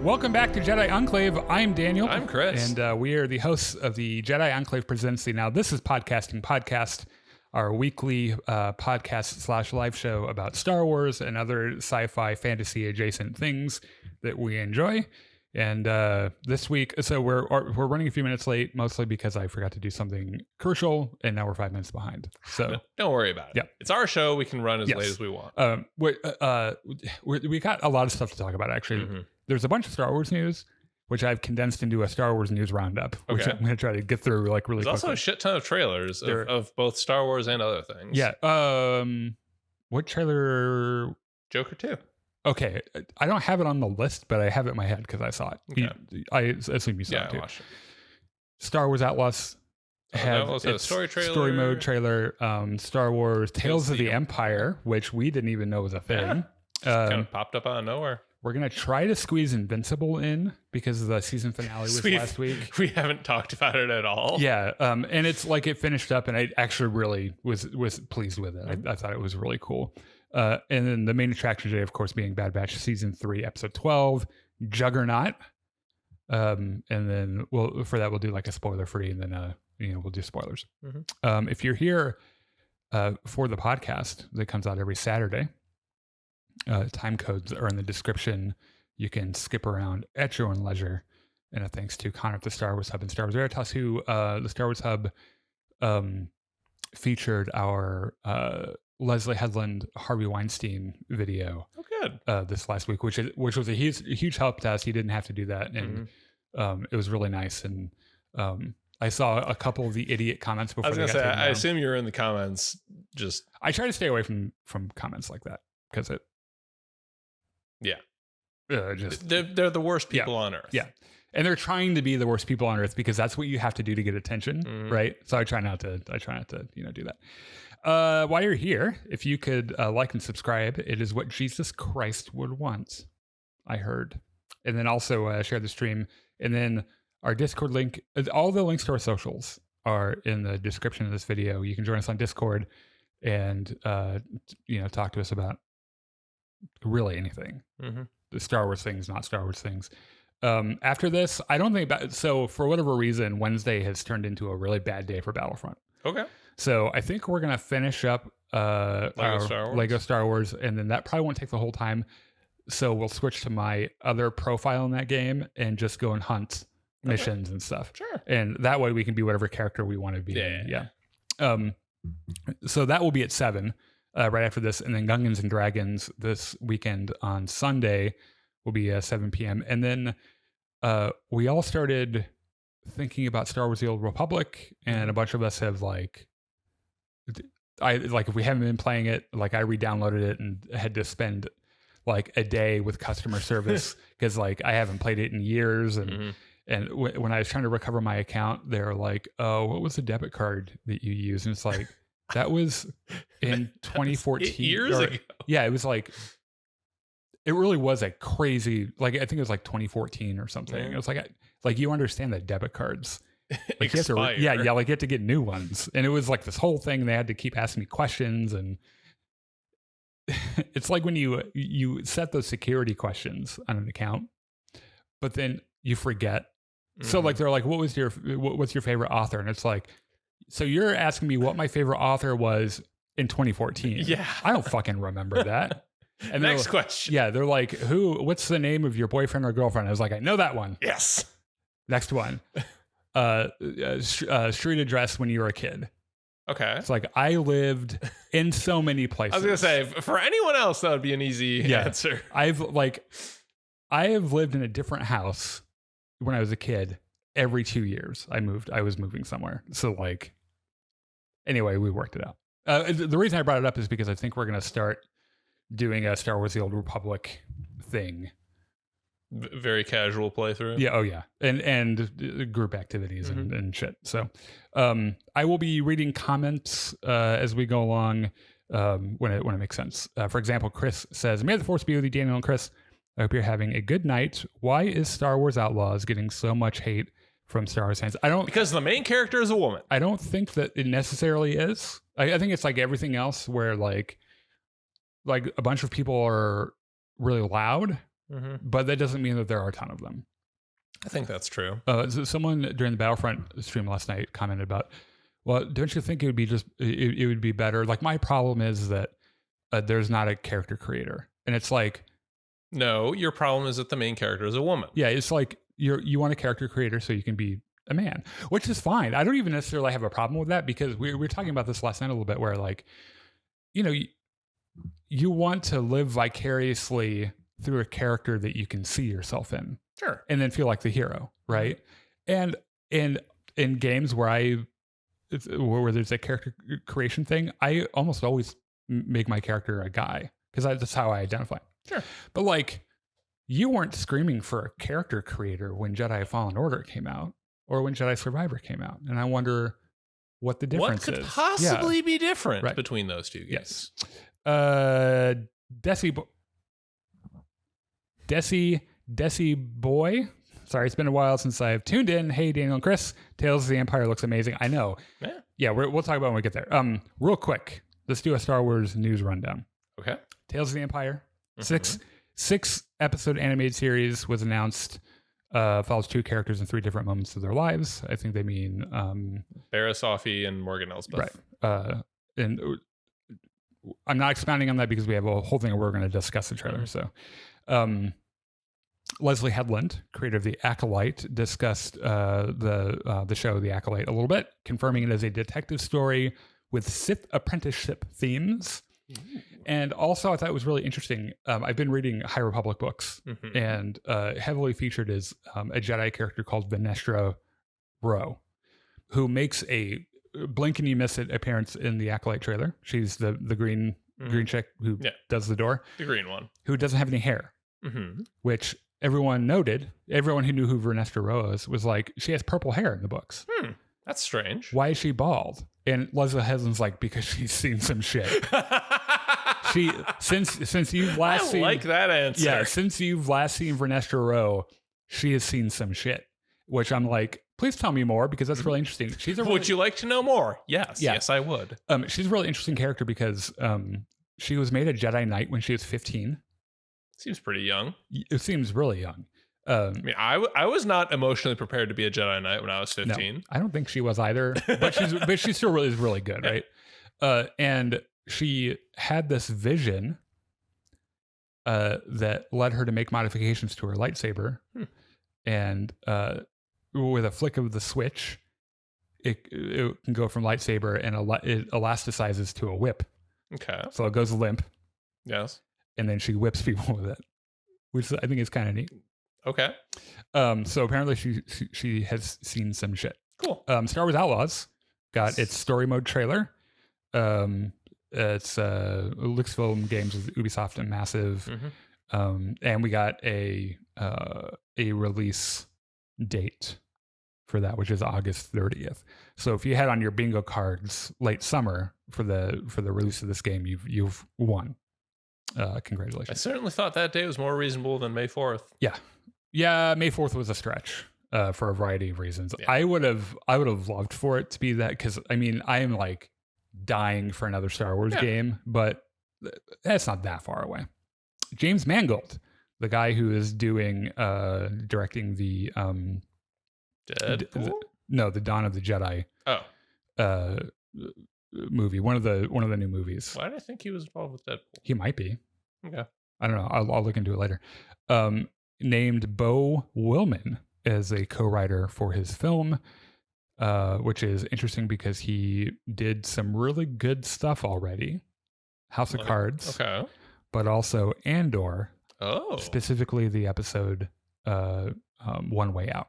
Welcome back to Jedi Enclave. I'm Daniel. I'm Chris. And we are the hosts of the Jedi Enclave Presents the Now This Is Podcasting podcast, our weekly podcast / live show about Star Wars and other sci-fi fantasy adjacent things that we enjoy. And this week, so we're running a few minutes late, mostly because I forgot to do something crucial, and now we're 5 minutes behind. So don't worry about it. Yeah. It's our show. We can run as late as we want. We got a lot of stuff to talk about, actually. Mm-hmm. There's a bunch of Star Wars news, which I've condensed into a Star Wars news roundup, which I'm going to try to get through like really quickly. There's also a shit ton of trailers of both Star Wars and other things. Yeah. What trailer? Joker 2. Okay. I don't have it on the list, but I have it in my head because I saw it. Okay. I assume you saw it too. I watched it. Star Wars Outlaws had a story trailer. Story mode trailer. Star Wars Tales of the Empire, which we didn't even know was a thing. Yeah. Kind of popped up out of nowhere. We're going to try to squeeze Invincible in because the season finale was last week. We haven't talked about it at all. Yeah. And it's like it finished up and I actually really was pleased with it. I thought it was really cool. And then the main attraction today, of course, being Bad Batch season 3, episode 12, Juggernaut. And then we'll do like a spoiler free and then, we'll do spoilers. Mm-hmm. If you're here for the podcast that comes out every Saturday, time codes are in the description. You can skip around at your own leisure. And thanks to Connor at the Star Wars Hub and Star Wars Veritas, who the Star Wars Hub featured our Leslie Headland Harvey Weinstein video. Oh, good. This last week, which was a huge help to us. He didn't have to do that, and it was really nice. And I saw a couple of the idiot comments before. I was gonna say, I assume you're in the comments. I try to stay away from comments like that because it. Yeah. They're the worst people on earth. Yeah. And they're trying to be the worst people on earth because that's what you have to do to get attention, right? So I try not to do that. While you're here, if you could like and subscribe, it is what Jesus Christ would want, I heard. And then also share the stream. And then our Discord link, all the links to our socials are in the description of this video. You can join us on Discord and talk to us about really anything. The Star Wars things, not Star Wars things. After this, I don't think so for whatever reason, Wednesday has turned into a really bad day for Battlefront. Okay. So I think we're going to finish up Lego Star Wars, and then that probably won't take the whole time. So we'll switch to my other profile in that game and just go and hunt missions and stuff. Sure. And that way we can be whatever character we want to be. Yeah. So that will be at 7. Right after this, and then Gungans and Dragons this weekend on Sunday will be 7 p.m. And then we all started thinking about Star Wars: The Old Republic, and a bunch of us have if we haven't been playing it, I re-downloaded it and had to spend like a day with customer service because I haven't played it in years, and when I was trying to recover my account, they're like, "Oh, what was the debit card that you used?" And it's like. That was in 2014. Years ago. Yeah, it was it really was a crazy, I think it was 2014 or something. It was you understand that debit cards. Expire. You have to get new ones. And it was this whole thing. They had to keep asking me questions. And it's like when you set those security questions on an account, but then you forget. So they're like, what's your favorite author? And it's like, so you're asking me what my favorite author was in 2014. Yeah. I don't fucking remember that. And next question. Yeah. They're like, what's the name of your boyfriend or girlfriend? I was like, I know that one. Yes. Next one. Street address when you were a kid. Okay. It's I lived in so many places. I was going to say, for anyone else, that would be an easy answer. I have lived in a different house when I was a kid. Every 2 years I was moving somewhere. So anyway, we worked it out. The reason I brought it up is because I think we're going to start doing a Star Wars: The Old Republic thing. Very casual playthrough. Yeah. Oh yeah. And group activities and shit. So, I will be reading comments, as we go along, when it makes sense. For example, Chris says, "May the Force be with you, Daniel and Chris. I hope you're having a good night. Why is Star Wars Outlaws getting so much hate from Star Wars fans?" Because the main character is a woman. I don't think that it necessarily is. I think it's everything else where a bunch of people are really loud but that doesn't mean that there are a ton of them. I think that's true. So someone during the Battlefront stream last night commented about, well, don't you think it would be it would be better? Like, my problem is that there's not a character creator. And it's like, no, your problem is that the main character is a woman. Yeah, it's like you want a character creator so you can be a man, which is fine. I don't even necessarily have a problem with that, because we were talking about this last night a little bit, where, like, you know, you want to live vicariously through a character that you can see yourself in. Sure. And then feel like the hero, right? And in games where there's a character creation thing, I almost always make my character a guy, because that's how I identify. Sure. But, like, you weren't screaming for a character creator when Jedi Fallen Order came out or when Jedi Survivor came out. And I wonder what the difference is. What could possibly be different between those two games? Yes. Desi Boy. Sorry, it's been a while since I've tuned in. Hey, Daniel and Chris. Tales of the Empire looks amazing. I know. Yeah, we'll talk about it when we get there. Real quick, let's do a Star Wars news rundown. Okay. Tales of the Empire. Six episode animated series was announced. Follows 2 characters in 3 different moments of their lives. I think they mean Barriss Offee and Morgan Elsbeth. Right. And I'm not expounding on that because we have a whole thing where we're going to discuss the trailer. So Leslie Headland, creator of The Acolyte, discussed the show The Acolyte a little bit, confirming it as a detective story with Sith apprenticeship themes. And also, I thought it was really interesting. I've been reading High Republic books, and heavily featured is a Jedi character called Venestra Rowe, who makes a blink and you miss it appearance in the Acolyte trailer. She's the green chick who does the door. The green one. Who doesn't have any hair, which everyone noted. Everyone who knew who Venestra Rowe was like, she has purple hair in the books. That's strange. Why is she bald? And Leslie Headland's like, because she's seen some shit. Since you've last seen, like that answer. Yeah, since you've last seen Venestra Rowe, she has seen some shit. Which I'm like, please tell me more, because that's really interesting. Would you like to know more? Yes, I would. She's a really interesting character because she was made a Jedi Knight when she was 15. Seems pretty young. It seems really young. I mean, I was not emotionally prepared to be a Jedi Knight when I was 15. No, I don't think she was either. But she still really is really good, right? And she had this vision that led her to make modifications to her lightsaber, and with a flick of the switch, it can go from lightsaber and it elasticizes to a whip. Okay. So it goes limp. Yes. And then she whips people with it, which I think is kind of neat. Okay. So apparently she has seen some shit. Cool. Star Wars Outlaws got its story mode trailer. It's Lucasfilm Games with Ubisoft and Massive. And we got a release date for that, which is August 30th. So if you had on your bingo cards late summer for the release of this game, you've won. Congratulations. I certainly thought that day was more reasonable than May 4th. Yeah, May 4th was a stretch for a variety of reasons. Yeah. I would have loved for it to be that, because I mean, I am like dying for another Star Wars game, but that's not that far away. James Mangold, the guy who is directing the the Dawn of the Jedi movie, one of the new movies. Why did I think he was involved with Deadpool? He might be. Okay. I don't know. I'll look into it later. Named Beau Willman as a co-writer for his film, which is interesting because he did some really good stuff already. House of Cards. Okay. But also Andor. Oh. Specifically the episode One Way Out.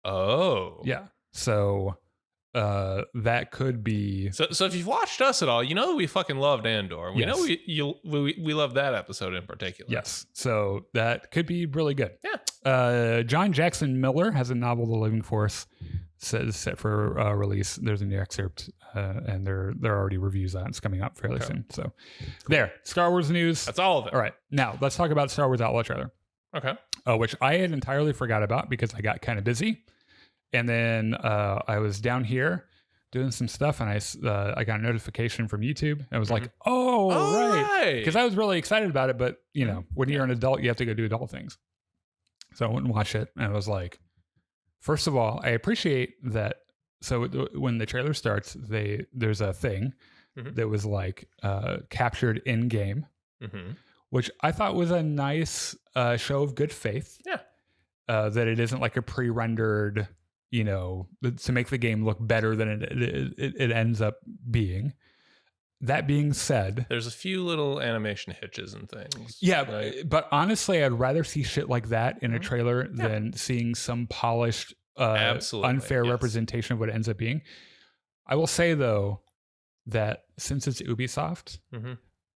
Oh. Yeah. So that could be. So if you've watched us at all, you know that we fucking loved Andor. We know we love that episode in particular. Yes. So that could be really good. Yeah. John Jackson Miller has a novel, The Living Force, set for release. There's a new excerpt, and there are already reviews on it. It's coming up fairly soon. So there, Star Wars news. That's all of it. All right. Now let's talk about Star Wars Outlaw trailer. Okay. Which I had entirely forgot about because I got kind of busy. And then I was down here doing some stuff, and I got a notification from YouTube. I was like, oh, right. Because I was really excited about it, but you know, when you're an adult, you have to go do adult things. So I went and watched it, and I was like, first of all, I appreciate that. So when the trailer starts, there's a thing that was like captured in game, which I thought was a nice show of good faith. Yeah. That it isn't like a pre-rendered, you know, to make the game look better than it ends up being. That being said, there's a few little animation hitches and things. Yeah, right? But honestly, I'd rather see shit like that in a trailer than seeing some polished, unfair representation of what it ends up being. I will say though that since it's Ubisoft,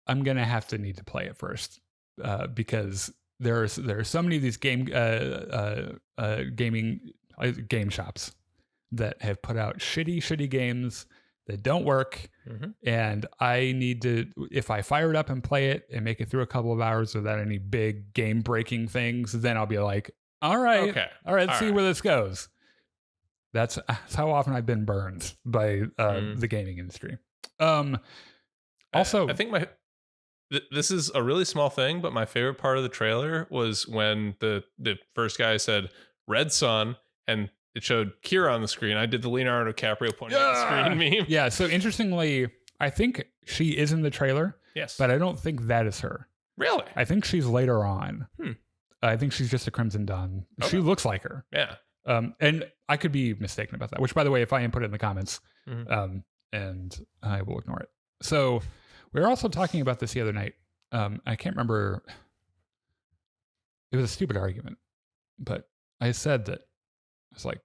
I'm gonna need to play it first because there are so many of these gaming game shops that have put out shitty games that don't work, and I need to, if I fire it up and play it and make it through a couple of hours without any big game breaking things, then I'll be like, all right, let's see where this goes. That's how often I've been burned by the gaming industry. Also, I think this is a really small thing, but my favorite part of the trailer was when the first guy said Red Sun and it showed Kira on the screen. I did the Leonardo DiCaprio pointing at the screen meme. Yeah, so interestingly, I think she is in the trailer. Yes. But I don't think that is her. Really? I think she's later on. I think she's just a Crimson Dawn. Okay. She looks like her. Yeah. And I could be mistaken about that, which, by the way, if I input it in the comments, and I will ignore it. So we were also talking about this the other night. I can't remember. It was a stupid argument, but I said that it's like,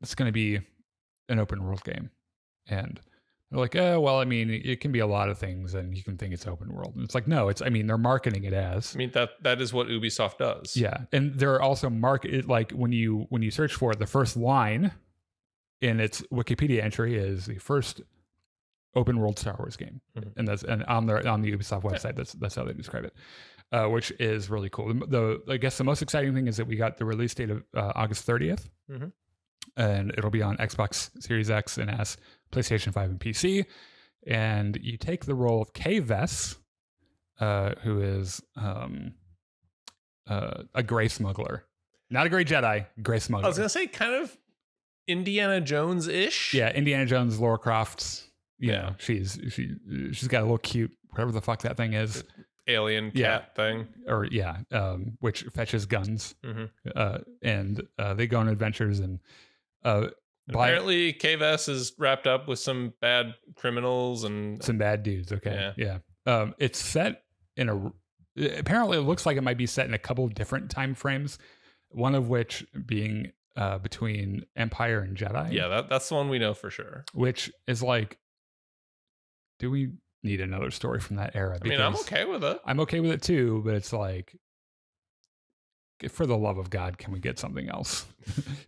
it's going to be an open world game. And they're like, oh, well, I mean, it can be a lot of things and you can think it's open world. And it's like, no, they're marketing it as. I mean, that is what Ubisoft does. Yeah. And there are also like when you search for it, the first line in its Wikipedia entry is the first open world Star Wars game. And on the Ubisoft website, that's how they describe it. Which is really cool. I guess the most exciting thing is that we got the release date of August 30th, and it'll be on Xbox Series X and S, PlayStation 5 and PC. And you take the role of Kay Vess, who is a gray smuggler, not a gray Jedi, gray smuggler. I was gonna say kind of Indiana Jones-ish. Yeah, Indiana Jones, Lara Croft. You know, she's got a little cute whatever the fuck that thing is. Alien cat thing, or which fetches guns, and they go on adventures, and apparently KVS is wrapped up with some bad criminals and some bad dudes. It's set in apparently it looks like it might be set in a couple of different time frames, one of which being between Empire and Jedi. Yeah, that's the one we know for sure. Which is like, do we need another story from that era? I mean, I'm okay with it. I'm okay with it too, but it's like, for the love of God, can we get something else?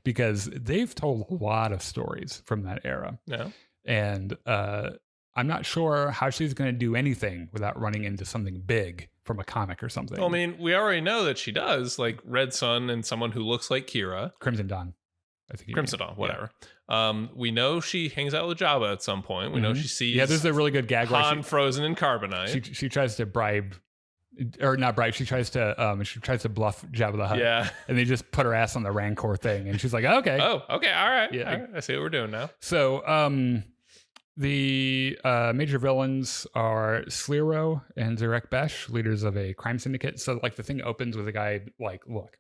Because they've told a lot of stories from that era. Yeah. And I'm not sure how she's going to do anything without running into something big from a comic or something. Well, I mean, we already know that she does, like Red Sun and someone who looks like Kira. Crimson Dawn. I think Crimson Dawn, whatever. Yeah. We know she hangs out with Jabba at some point. We know she sees. Yeah, there's a really good gag. Han frozen in carbonite. She tries to bribe, or not bribe. She tries to bluff Jabba the Hutt. Yeah, and they just put her ass on the Rancor thing, and she's like, okay, all right, yeah, all right. I see what we're doing now. So, the major villains are Slero and Zarek Besh, leaders of a crime syndicate. So, like, the thing opens with a guy like, look,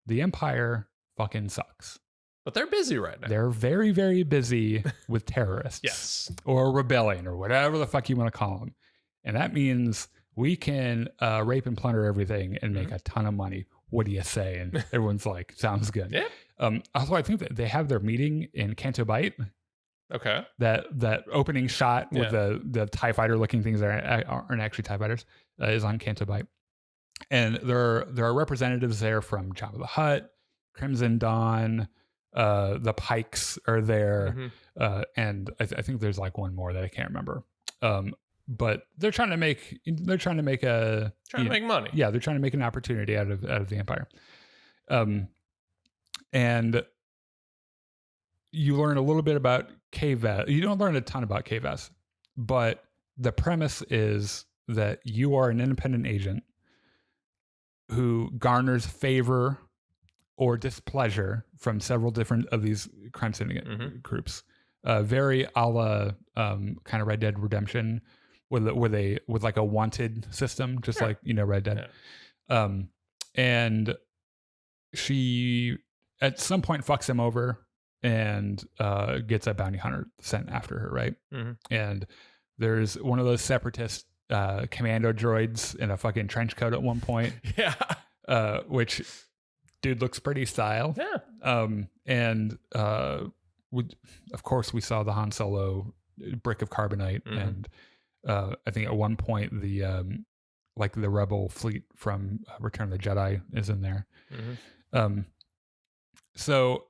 the Empire fucking sucks. But they're busy right now. They're very, very busy with terrorists. Yes. Or rebellion, or whatever the fuck you want to call them. And that means we can rape and plunder everything and make a ton of money. What do you say? And everyone's like, sounds good. Yeah. Also, I think that they have their meeting in Canto Bight. Okay. That opening shot with the TIE fighter looking things that aren't actually TIE fighters is on Canto Bight. And there are representatives there from Jabba the Hutt, Crimson Dawn, the Pikes are there, and I think there's like one more that I can't remember. But they're trying to make money. Yeah, they're trying to make an opportunity out of the Empire. And you learn a little bit about KVS. You don't learn a ton about KVS, but the premise is that you are an independent agent who garners favor or displeasure from several different of these crime syndicate groups. Very a la kind of Red Dead Redemption with like a wanted system, just like, Red Dead. Yeah. And she at some point fucks him over and gets a bounty hunter sent after her, right? And there's one of those separatist commando droids in a fucking trench coat at one point. Yeah. Which dude looks pretty style. Yeah. And of course we saw the Han Solo brick of carbonite, and I think at one point the rebel fleet from Return of the Jedi is in there. So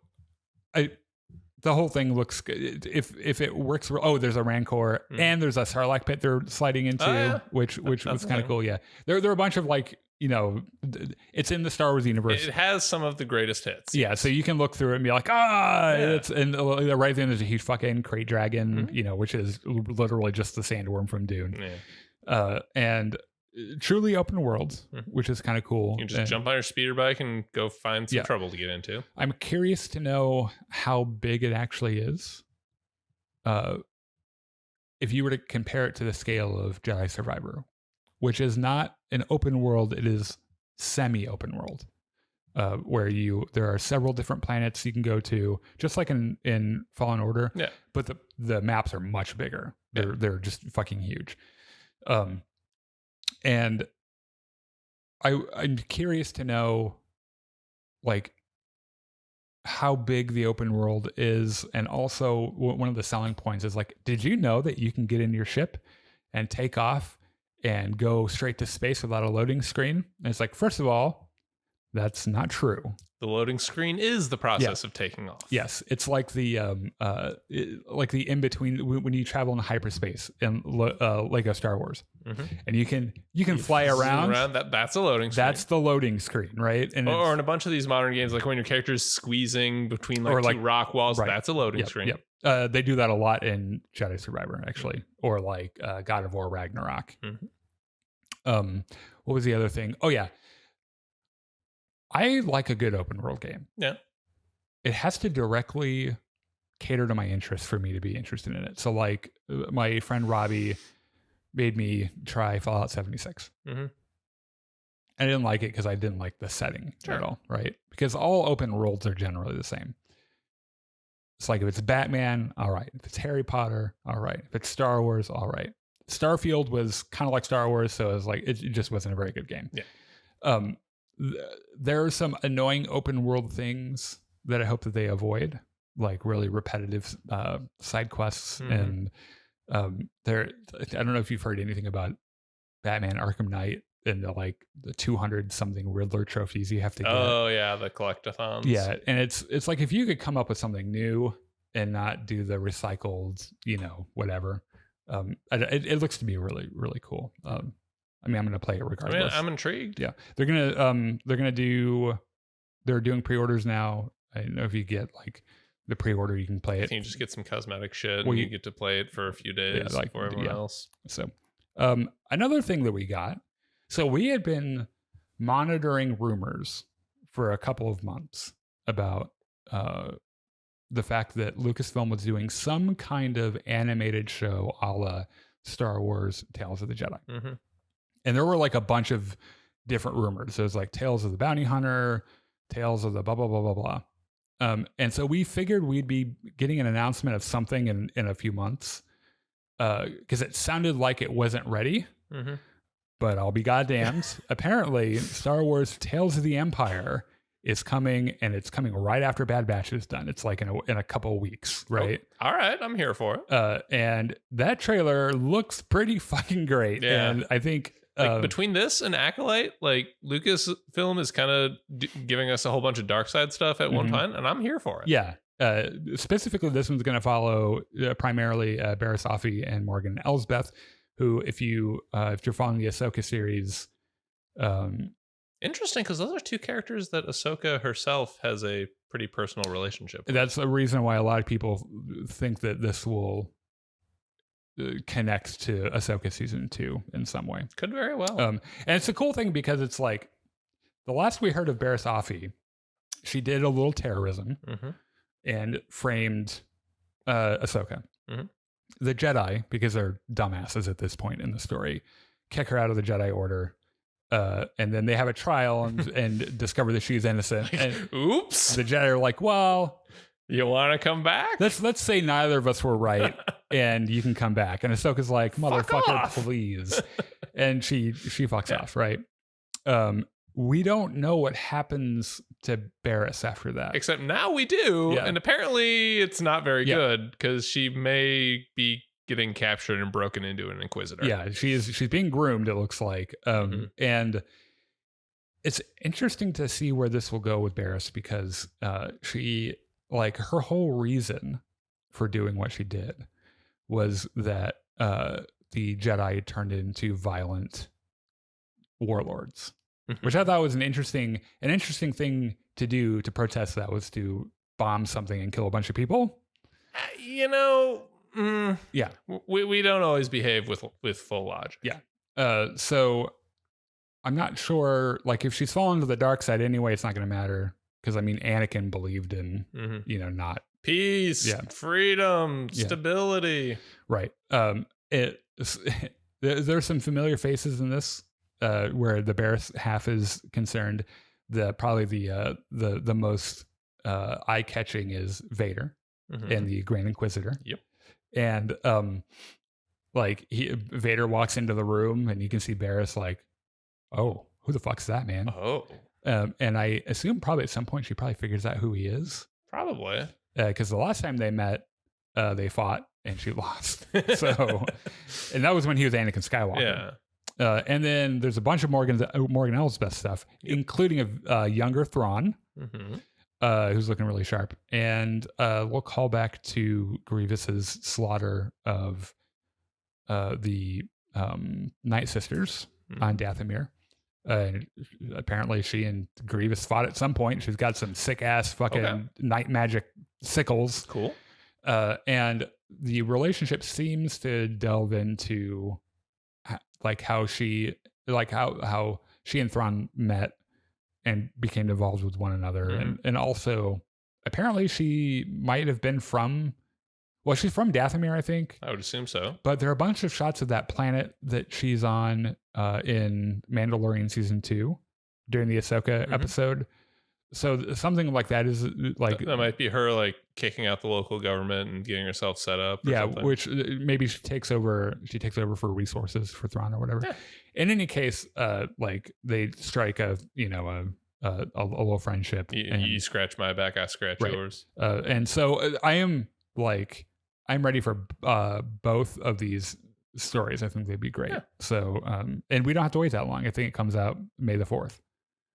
the whole thing looks good. If it works. Oh, there's a Rancor and there's a Sarlacc pit they're sliding into, which was kind of cool. Yeah, there are a bunch of it's in the Star Wars universe. It has some of the greatest hits. Yeah, so you can look through it and be like, it's, and right then there's a huge fucking crate dragon, which is literally just the sandworm from Dune. Yeah. And truly open world, which is kind of cool. You can just jump on your speeder bike and go find some trouble to get into. I'm curious to know how big it actually is. If you were to compare it to the scale of Jedi Survivor, which is not an open world, it is semi-open world, where there are several different planets you can go to, just like in Fallen Order. Yeah. But the maps are much bigger. They're just fucking huge. And I'm curious to know, how big the open world is, and also one of the selling points is did you know that you can get in your ship and take off and go straight to space without a loading screen? And it's first of all, that's not true. The loading screen is the process of taking off. Yes, it's like the in between when you travel in hyperspace in Lego Star Wars, and you can fly around. That's a loading screen. That's the loading screen, right? And or in a bunch of these modern games, when your character is squeezing between two rock walls, right. That's a loading screen. Yep. They do that a lot in Jedi Survivor, actually, or God of War Ragnarok. What was the other thing? Oh yeah. I like a good open world game. Yeah. It has to directly cater to my interests for me to be interested in it. So my friend Robbie made me try Fallout 76. I didn't like it because I didn't like the setting at all, right? Because all open worlds are generally the same. It's if it's Batman, all right. If it's Harry Potter, all right. If it's Star Wars, all right. Starfield was kind of like Star Wars, so it was it just wasn't a very good game. Yeah. There are some annoying open world things that I hope that they avoid, really repetitive side quests. And I don't know if you've heard anything about Batman Arkham Knight and the 200 something Riddler trophies you have to get. Oh yeah, the collectathons. Yeah, and it's if you could come up with something new and not do the recycled, whatever. It looks to be really, really cool. I'm going to play it regardless. I'm intrigued. Yeah. They're doing pre-orders now. I don't know if you get the pre-order, you can play it. You just get some cosmetic shit and you get to play it for a few days before everyone else. So, another thing that we got. So we had been monitoring rumors for a couple of months about, the fact that Lucasfilm was doing some kind of animated show a la Star Wars Tales of the Jedi. And there were a bunch of different rumors. There was Tales of the Bounty Hunter, Tales of the blah, blah, blah, blah, blah. And so we figured we'd be getting an announcement of something in a few months because it sounded like it wasn't ready. But I'll be goddamned. Apparently, Star Wars Tales of the Empire is coming, and it's coming right after Bad Batch is done. It's in a couple of weeks, right? Oh, all right, I'm here for it. And that trailer looks pretty fucking great. Yeah. And I think between this and Acolyte, Lucasfilm is kind of giving us a whole bunch of dark side stuff at one time, and I'm here for it. Yeah. Specifically, this one's going to follow primarily Barriss Offee and Morgan Elsbeth, who, if you're following the Ahsoka series, Interesting, because those are two characters that Ahsoka herself has a pretty personal relationship with. That's a reason why a lot of people think that this will connect to Ahsoka season 2 in some way. Could very well. And it's a cool thing because it's like the last we heard of Barriss Offee, she did a little terrorism and framed Ahsoka. The Jedi, because they're dumbasses at this point in the story, kick her out of the Jedi Order. And then they have a trial and discover that she's innocent. And oops. The Jedi are like, well, you want to come back? Let's say neither of us were right, and you can come back. And Ahsoka's like, motherfucker, please. And she fucks off, right? We don't know what happens to Barriss after that. Except now we do, and apparently it's not very good because she may be getting captured and broken into an Inquisitor. Yeah, she's being groomed, it looks like. And it's interesting to see where this will go with Barriss because she, like, her whole reason for doing what she did was that the Jedi turned into violent warlords, which I thought was an interesting thing to do to protest. That was to bomb something and kill a bunch of people. We don't always behave with full logic. Yeah. So I'm not sure, like, if she's fallen to the dark side anyway, it's not going to matter. Because, I mean, Anakin believed in, not... Peace, freedom, stability. Right. There's some familiar faces in this where the Barriss half is concerned. Probably the most eye-catching is Vader and the Grand Inquisitor. Yep. And, Vader walks into the room and you can see Barriss like, oh, who the fuck's that, man? Oh. And I assume probably at some point she probably figures out who he is. Probably. Because the last time they met, they fought and she lost. So, and that was when he was Anakin Skywalker. Yeah. And then there's a bunch of Morgan Elsbeth stuff, including a younger Thrawn, who's looking really sharp. And we'll call back to Grievous's slaughter of the Night Sisters on Dathomir. Apparently she and Grievous fought at some point. She's got some sick ass fucking night magic sickles. Cool. And the relationship seems to delve into how she and Thrawn met and became involved with one another. And also apparently she might have been she's from Dathomir, I think. I would assume so. But there are a bunch of shots of that planet that she's on in Mandalorian season 2 during the Ahsoka episode. So something like that is like... That might be her like kicking out the local government and getting herself set up. Something. Which maybe she takes over for resources for Thrawn or whatever. Yeah. In any case, they strike a little friendship. You scratch my back, I scratch yours. And so I'm ready for both of these stories. I think they'd be great. Yeah. So, and we don't have to wait that long. I think it comes out May the 4th.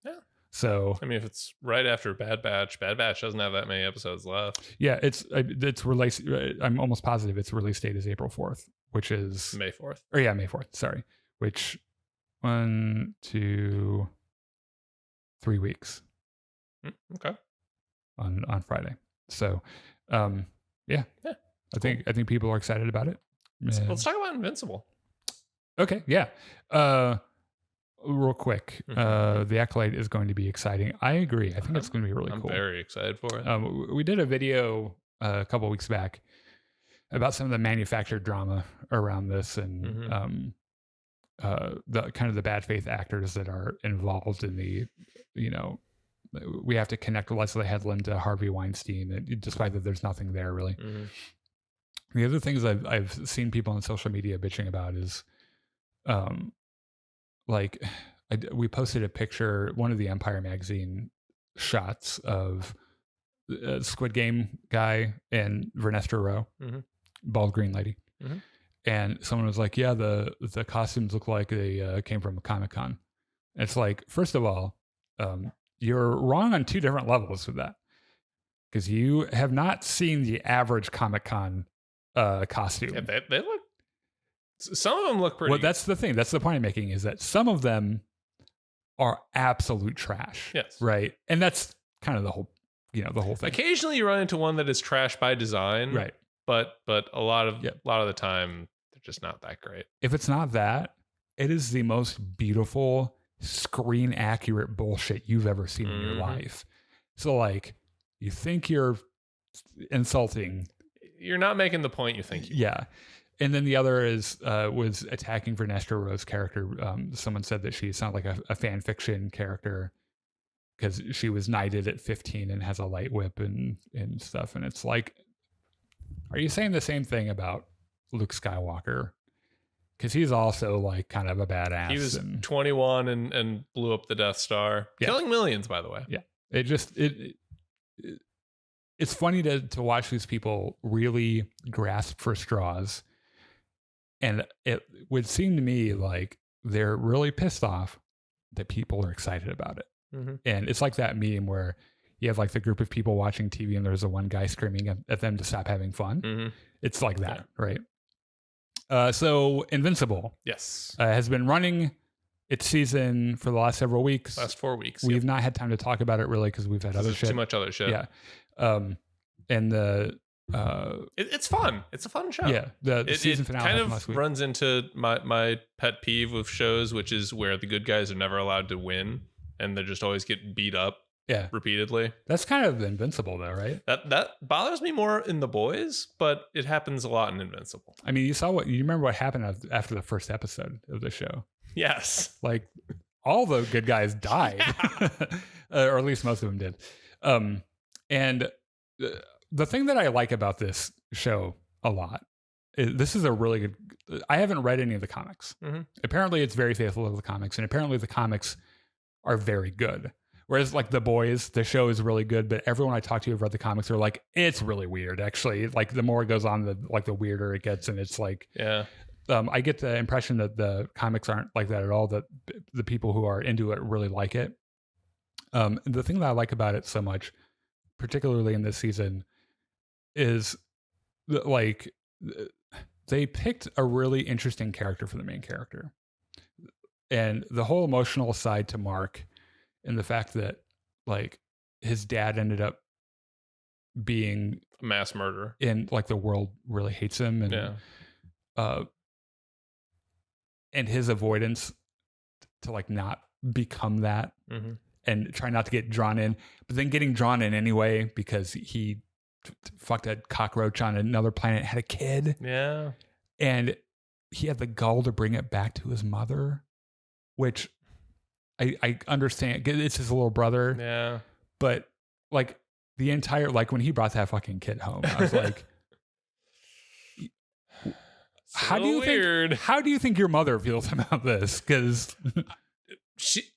Yeah. So, I mean, if it's right after Bad Batch doesn't have that many episodes left. Yeah, it's released. I'm almost positive its release date is April 4th, which is May 4th. Or yeah, May 4th. Sorry. Which 1, 2, 3 weeks. Okay. On Friday. So, yeah. I think people are excited about it. Let's talk about Invincible. Okay, yeah. Real quick, the Acolyte is going to be exciting. I agree. I think it's going to be really cool. I'm very excited for it. We did a video a couple weeks back about some of the manufactured drama around this and the kind of the bad faith actors that are involved in the, we have to connect Leslie Headland to Harvey Weinstein, despite that there's nothing there really. The other things I've seen people on social media bitching about is, we posted a picture, one of the Empire magazine shots of Squid Game guy and Vernestra Rowe, bald green lady, and someone was like, "Yeah, the costumes look like they came from a Comic-Con." It's like, first of all, you're wrong on two different levels with that, because you have not seen the average Comic-Con costume. Yeah, they look. Some of them look pretty. Well, that's the thing. That's the point I'm making, is that some of them are absolute trash. Yes. Right. And that's kind of the whole thing. Occasionally you run into one that is trash by design. Right. But a lot of the time they're just not that great. If it's not that, it is the most beautiful, screen accurate bullshit you've ever seen in your life. So like, you think you're insulting. You're not making the point you think. Yeah. And then the other was attacking Vernestra Rowe's character. Someone said that she sounded like a fan fiction character because she was knighted at 15 and has a light whip and stuff. And it's like, are you saying the same thing about Luke Skywalker? Because he's also like kind of a badass. He was 21 and blew up the Death Star, killing millions, by the way. Yeah. It's funny to watch these people really grasp for straws. And it would seem to me like they're really pissed off that people are excited about it. Mm-hmm. And it's like that meme where you have like the group of people watching TV and there's the one guy screaming at them to stop having fun. Mm-hmm. It's like that, right? So Invincible, yes, has been running its season for the last several weeks. Last 4 weeks. We've not had time to talk about it really because we've had other shit. Too much other shit. Yeah. And the it's fun. It's a fun show. Yeah. The season finale kind of runs into my pet peeve with shows, which is where the good guys are never allowed to win and they just always get beat up. Yeah, repeatedly. That's kind of Invincible, though, right? That bothers me more in The Boys, but it happens a lot in Invincible. I mean, you remember what happened after the first episode of the show? Yes, like all the good guys died, or at least most of them did. And the thing that I like about this show a lot is this is a really good. I haven't read any of the comics. Mm-hmm. Apparently, it's very faithful to the comics, and apparently, the comics are very good. Whereas like The Boys, the show is really good, but everyone I talk to who've read the comics are like, it's really weird. Actually, like the more it goes on, the weirder it gets, and it's like, I get the impression that the comics aren't like that at all. That the people who are into it really like it. The thing that I like about it so much, particularly in this season, is that, like they picked a really interesting character for the main character, and the whole emotional side to Mark. And the fact that like his dad ended up being a mass murderer and like the world really hates him and his avoidance to like not become that and try not to get drawn in, but then getting drawn in anyway because he fucked a cockroach on another planet, had a kid. Yeah. And he had the gall to bring it back to his mother, which I understand. It's his little brother. Yeah. But like the entire, like when he brought that fucking kid home, I was like, how do you think your mother feels about this? Because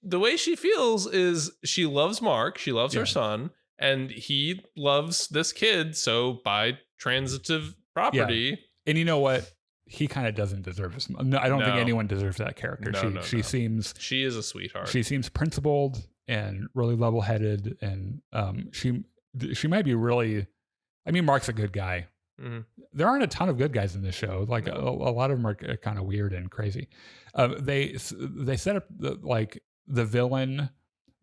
the way she feels is she loves Mark. She loves her son and he loves this kid. So by transitive property. And you know what? He kind of doesn't deserve his. No, I don't think anyone deserves that character. She seems. She is a sweetheart. She seems principled and really level-headed, and she might be really. I mean, Mark's a good guy. Mm-hmm. There aren't a ton of good guys in this show. Like a lot of them are kind of weird and crazy. They set up the villain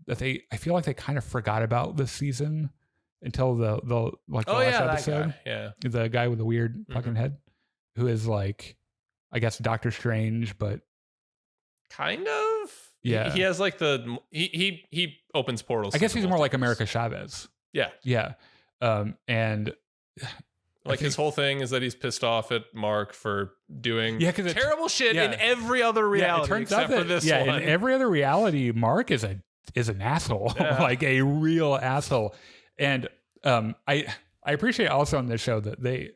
that I feel like they kind of forgot about this season until the last episode. Yeah, the guy with the weird fucking head. Who is like, I guess Doctor Strange, but kind of. Yeah, he has like he opens portals. I guess he's more like America Chavez. Yeah. And like his whole thing is that he's pissed off at Mark for doing terrible shit in every other reality except for this one. In every other reality, Mark is an asshole, like a real asshole. And I appreciate also on this show that they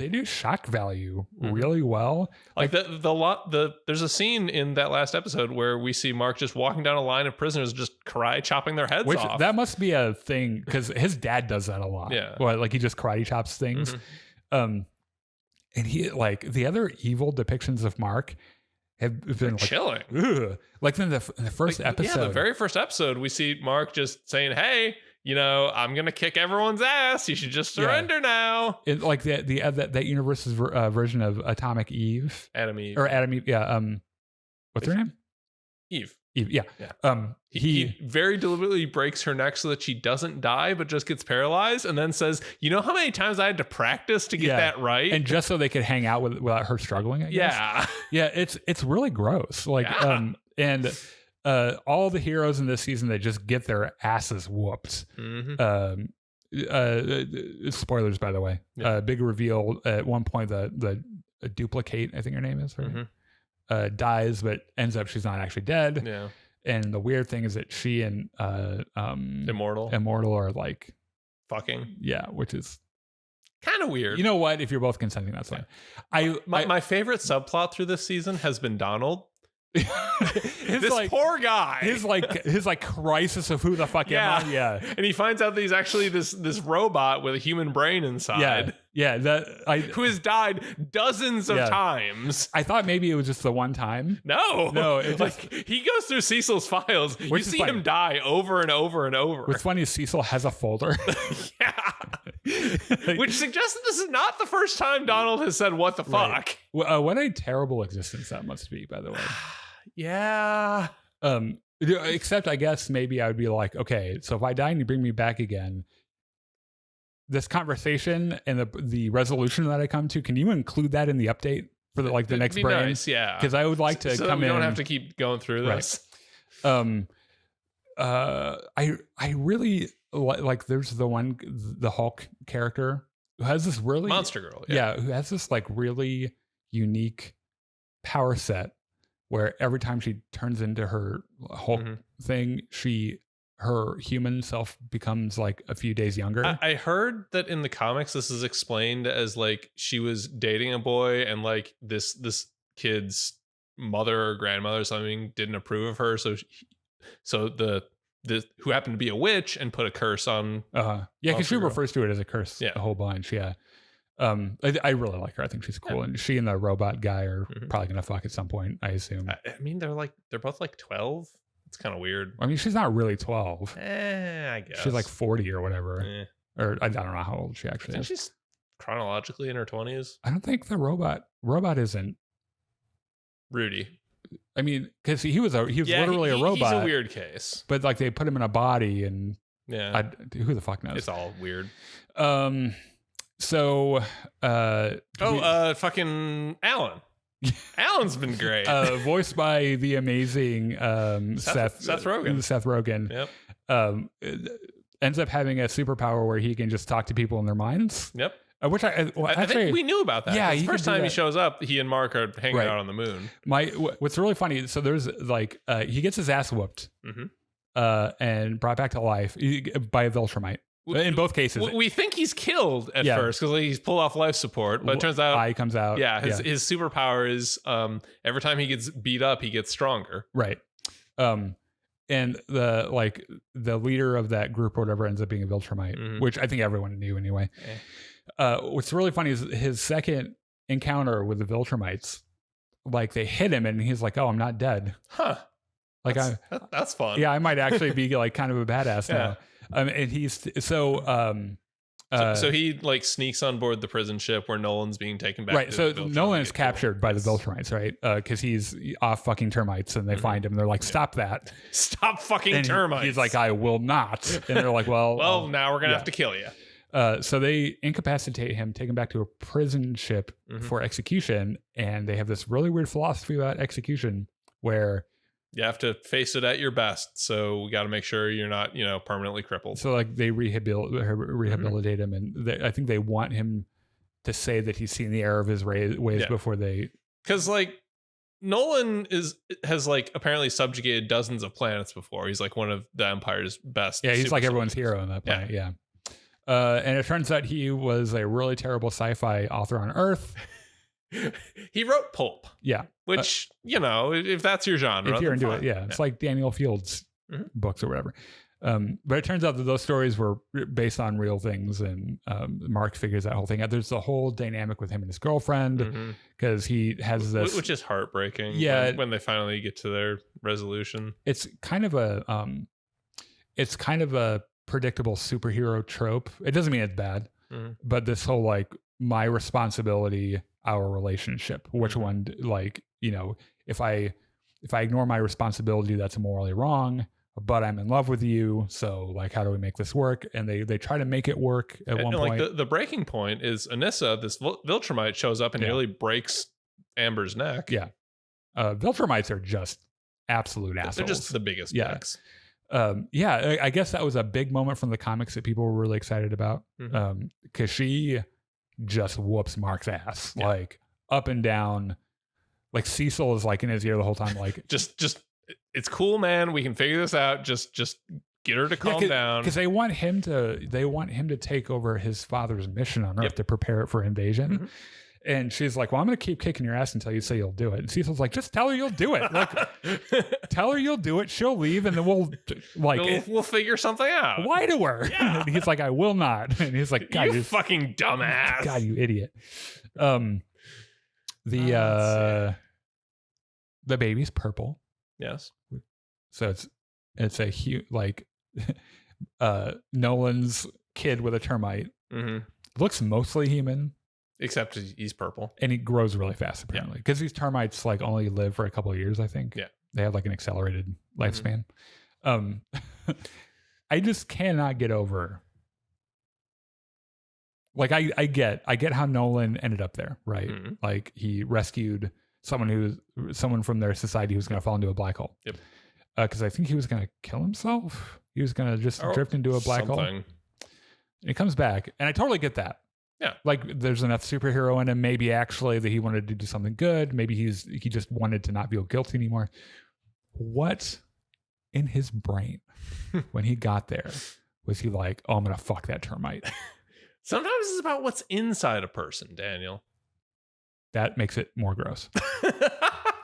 do shock value really well. Like there's a scene in that last episode where we see Mark just walking down a line of prisoners just karate chopping their heads off. That must be a thing because his dad does that a lot. Yeah. Well, like he just karate chops things. And he like the other evil depictions of Mark have been like chilling. Ugh. Like in the first episode. Yeah, the very first episode, we see Mark just saying, "Hey, I'm gonna kick everyone's ass. You should just surrender now." Like that universe's version of Atomic Eve, Adam Eve, or Adam Eve. Yeah. What's her name? Eve. Yeah. He very deliberately breaks her neck so that she doesn't die, but just gets paralyzed, and then says, "You know how many times I had to practice to get that right?" And just so they could hang out without her struggling. I guess. Yeah. It's really gross. Like, and all the heroes in this season, they just get their asses whooped. Spoilers, by the way. Big reveal at one point. The duplicate, I think her name is, right? Dies, but ends up she's not actually dead. Yeah. And the weird thing is that she and Immortal are like fucking. Yeah, which is kind of weird. You know what? If you're both consenting, that's fine. My favorite subplot through this season has been Donald. This like, poor guy. His crisis of who the fuck am I? Yeah. And he finds out that he's actually this robot with a human brain inside. Yeah. Who has died dozens of times. I thought maybe it was just the one time. No. It's like he goes through Cecil's files. You see him die over and over and over. What's funny is Cecil has a folder. Which suggests that this is not the first time Donald has said, "What the fuck?" What a terrible existence that must be, by the way. Yeah. Except I guess maybe I would be like, okay, so if I die and you bring me back again, this conversation and the resolution that I come to, can you include that in the update for the next brain? Nice, yeah. Because I would like to come in. You don't have to keep going through this. Right. I really like. There's the Hulk character who has this really Monster Girl. Yeah, who has this like really unique power set where every time she turns into her Hulk thing, her human self becomes like a few days younger. I heard that in the comics, this is explained as like she was dating a boy and like this kid's mother or grandmother or something didn't approve of her. So the who happened to be a witch and put a curse on. Because she refers to it as a curse a whole bunch. Yeah. I really like her. I think she's cool. And she and the robot guy are probably going to fuck at some point, I assume. I mean, they're both like 12. It's kind of weird. I mean, she's not really 12. I guess. She's like 40 or whatever. Or I don't know how old she actually is. She's chronologically in her 20s. I don't think the robot isn't. Rudy. I mean, because he was literally a robot. He's a weird case. But like they put him in a body and who the fuck knows? It's all weird. So fucking Alan. Alan's been great. Voiced by the amazing Seth Rogen. Yep. Ends up having a superpower where he can just talk to people in their minds. Yep. Which I think we knew about that. Yeah, the first time he shows up, he and Mark are hanging out on the moon. What's really funny, so there's like he gets his ass whooped and brought back to life by a Viltrumite. In both cases, we think he's killed at first because he's pulled off life support, but it turns out eye comes out. Yeah, his superpower is every time he gets beat up, he gets stronger. Right. And the leader of that group or whatever ends up being a Viltrumite, which I think everyone knew anyway. What's really funny is his second encounter with the Viltrumites. Like they hit him and he's like, "Oh, I'm not dead." Huh. Like that's fun. Yeah, I might actually be like kind of a badass now. And he's so he like sneaks on board the prison ship where Nolan's being taken back. Right. So Nolan is captured by the Viltrumites, right? Because he's off fucking termites, and they find him. And they're like, "Stop that! Stop fucking termites!" He's like, "I will not." And they're like, "Well, now we're gonna have to kill you." So they incapacitate him, take him back to a prison ship for execution, and they have this really weird philosophy about execution where you have to face it at your best. So we got to make sure you're not, permanently crippled. So like they rehabilitate him, and I think they want him to say that he's seen the error of his ways before they. Because like Nolan has like apparently subjugated dozens of planets before. He's like one of the Empire's best. Yeah, he's like everyone's hero on that planet. Yeah. And it turns out he was a really terrible sci-fi author on Earth. He wrote pulp. Yeah. Which, if that's your genre. If you're into it, it's like Daniel Field's books or whatever. But it turns out that those stories were based on real things, and Mark figures that whole thing out. There's a whole dynamic with him and his girlfriend because he has this, which is heartbreaking. Yeah, when they finally get to their resolution. It's kind of a predictable superhero trope. It doesn't mean it's bad, but this whole like my responsibility, our relationship, which one, like, if if I ignore my responsibility, that's morally wrong. But I'm in love with you, so like, how do we make this work? And they try to make it work at one point. Like the breaking point is Anissa, this Viltrumite, shows up and nearly breaks Amber's neck. Yeah, Viltrumites are just absolute assholes. They're just the biggest dicks. I guess that was a big moment from the comics that people were really excited about, because she just whoops Mark's ass, like up and down. Like Cecil is like in his ear the whole time, like just it's cool, man. We can figure this out. Just get her to calm down, because they want him to take over his father's mission on Earth to prepare it for invasion. And she's like, well, I'm going to keep kicking your ass until you say you'll do it. And Cecil's like, just tell her you'll do it. Like, tell her you'll do it. She'll leave, and then we'll figure something out. Lie to her. Yeah. And he's like, I will not. And he's like, God, you fucking dumbass. God, you idiot. The baby's purple. Yes. So it's a huge, like, Nolan's kid with a termite. Looks mostly human. Except he's purple. And he grows really fast, apparently. Because these termites like only live for a couple of years, I think. Yeah. They have like an accelerated lifespan. I just cannot get over. Like, I get how Nolan ended up there, right? Like, he rescued someone from their society who was going to fall into a black hole. Yep. Because I think he was going to kill himself. He was going to just drift into a black hole. And he comes back, and I totally get that. Yeah. Like, there's enough superhero in him, maybe actually, that he wanted to do something good. Maybe he just wanted to not feel guilty anymore. What in his brain when he got there was he like, oh, I'm going to fuck that termite? Sometimes it's about what's inside a person, Daniel. That makes it more gross.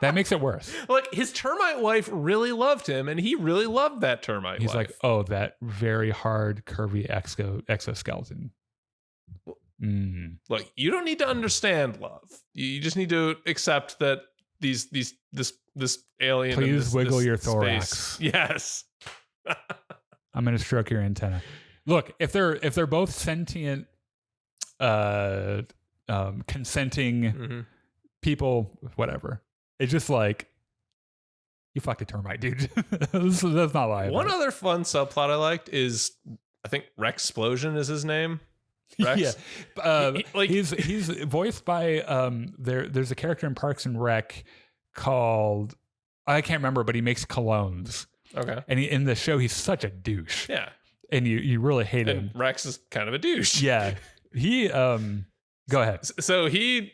That makes it worse. Like, his termite wife really loved him, and he really loved that termite wife. He's like, oh, that very hard, curvy exoskeleton. Look, you don't need to understand love. You just need to accept that this alien. Please wiggle your thorax. Space. Yes. I'm gonna stroke your antenna. Look, if they're both sentient, consenting people, whatever. It's just like, you fucked a termite, dude. That's not liable. One other fun subplot I liked is, I think Rex Explosion is his name. Rex? Yeah, he's voiced by there's a character in Parks and Rec called, I can't remember, but he makes colognes. Okay, and in the show he's such a douche. Yeah, and you really hate him. Rex is kind of a douche. Yeah, he go ahead. So he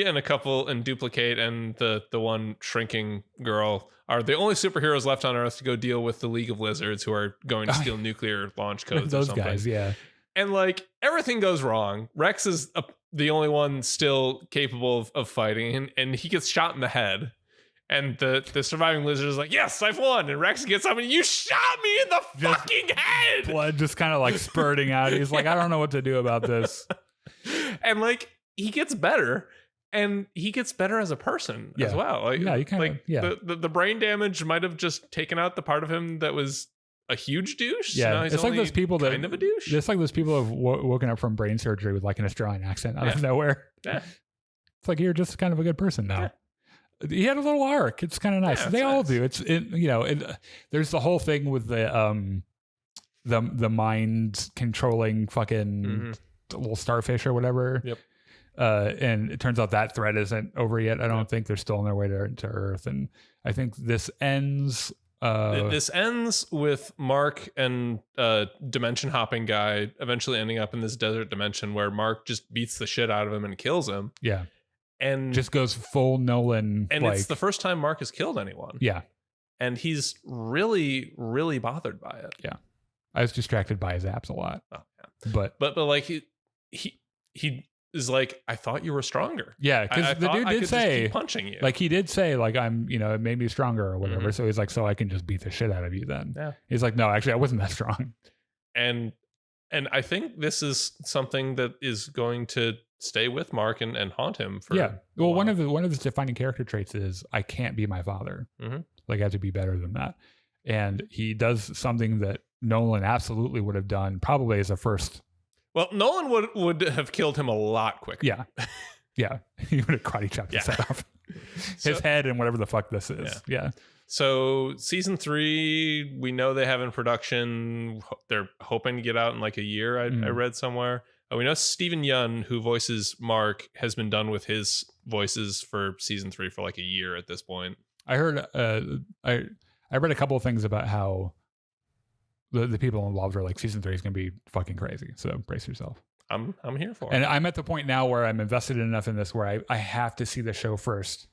and a couple in Duplicate and the one shrinking girl are the only superheroes left on Earth to go deal with the League of Lizards, who are going to steal nuclear launch codes. Those or something. Guys, yeah. And like, everything goes wrong. Rex is the only one still capable of fighting, and he gets shot in the head. And the surviving lizard is like, yes, I've won. And Rex gets up and, you shot me in the fucking head. Blood just kind of like spurting out. He's like, I don't know what to do about this. And like, he gets better. And he gets better as a person as well. Like, yeah, you kind of, yeah. The brain damage might have just taken out the part of him that was a huge douche. Yeah, it's like those people that kind of a douche. It's like those people who have woken up from brain surgery with like an Australian accent out of nowhere. Yeah, it's like, you're just kind of a good person now. Yeah. He had a little arc. It's kind of nice. They all do. There's the whole thing with the mind controlling fucking little starfish or whatever. Yep. And it turns out that threat isn't over yet. I don't think they're still on their way to Earth. And I think this ends. This ends with Mark and dimension hopping guy eventually ending up in this desert dimension where Mark just beats the shit out of him and kills him. Yeah. And just goes full Nolan. And it's the first time Mark has killed anyone. Yeah. And he's really, really bothered by it. Yeah. I was distracted by his apps a lot. Oh, yeah. But like he is like, I thought you were stronger. Yeah, because the dude did say, keep punching you. Like, he did say, like, I'm, it made me stronger or whatever. So he's like, so I can just beat the shit out of you then. Yeah. He's like, no, actually, I wasn't that strong. And I think this is something that is going to stay with Mark and haunt him for. Yeah. Well, one of his defining character traits is, I can't be my father. Like, I have to be better than that. And he does something that Nolan absolutely would have done, probably as a first. Well, Nolan would have killed him a lot quicker. Yeah. Yeah. He would have karate chopped his head off. his head and whatever the fuck this is. Yeah. So season 3, we know they have in production. They're hoping to get out in like a year. I read somewhere. We know Steven Yeun, who voices Mark, has been done with his voices for season 3 for like a year at this point. I heard. I read a couple of things about how the people involved are like season 3 is going to be fucking crazy. So brace yourself. I'm here for it. And I'm at the point now where I'm invested enough in this where I have to see the show first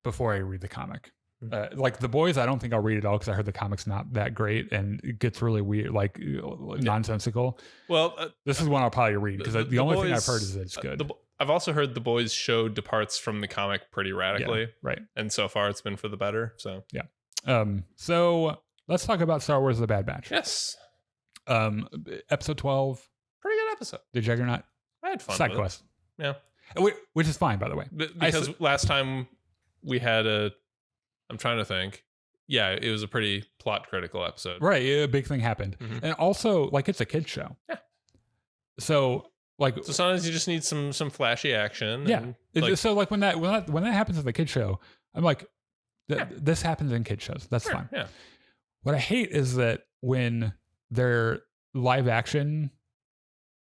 before I read the comic. Like The Boys, I don't think I'll read it all because I heard the comic's not that great and it gets really weird, like nonsensical. Well, this is one I'll probably read because the only thing I've heard is that it's good. I've also heard The Boys show departs from the comic pretty radically. Yeah, right. And so far it's been for the better. So yeah. So let's talk about Star Wars: The Bad Batch. Yes. Episode 12. Pretty good episode. The Juggernaut. I had fun. Side quest. Yeah. Which is fine, by the way. Because last time we had I'm trying to think. Yeah, it was a pretty plot critical episode. Right. A big thing happened. Mm-hmm. And also, like, it's a kid's show. Yeah. So sometimes you just need some flashy action. Yeah. And so like when that happens at the kid show, I'm like, this happens in kid shows. That's fine. Yeah. What I hate is that when their live action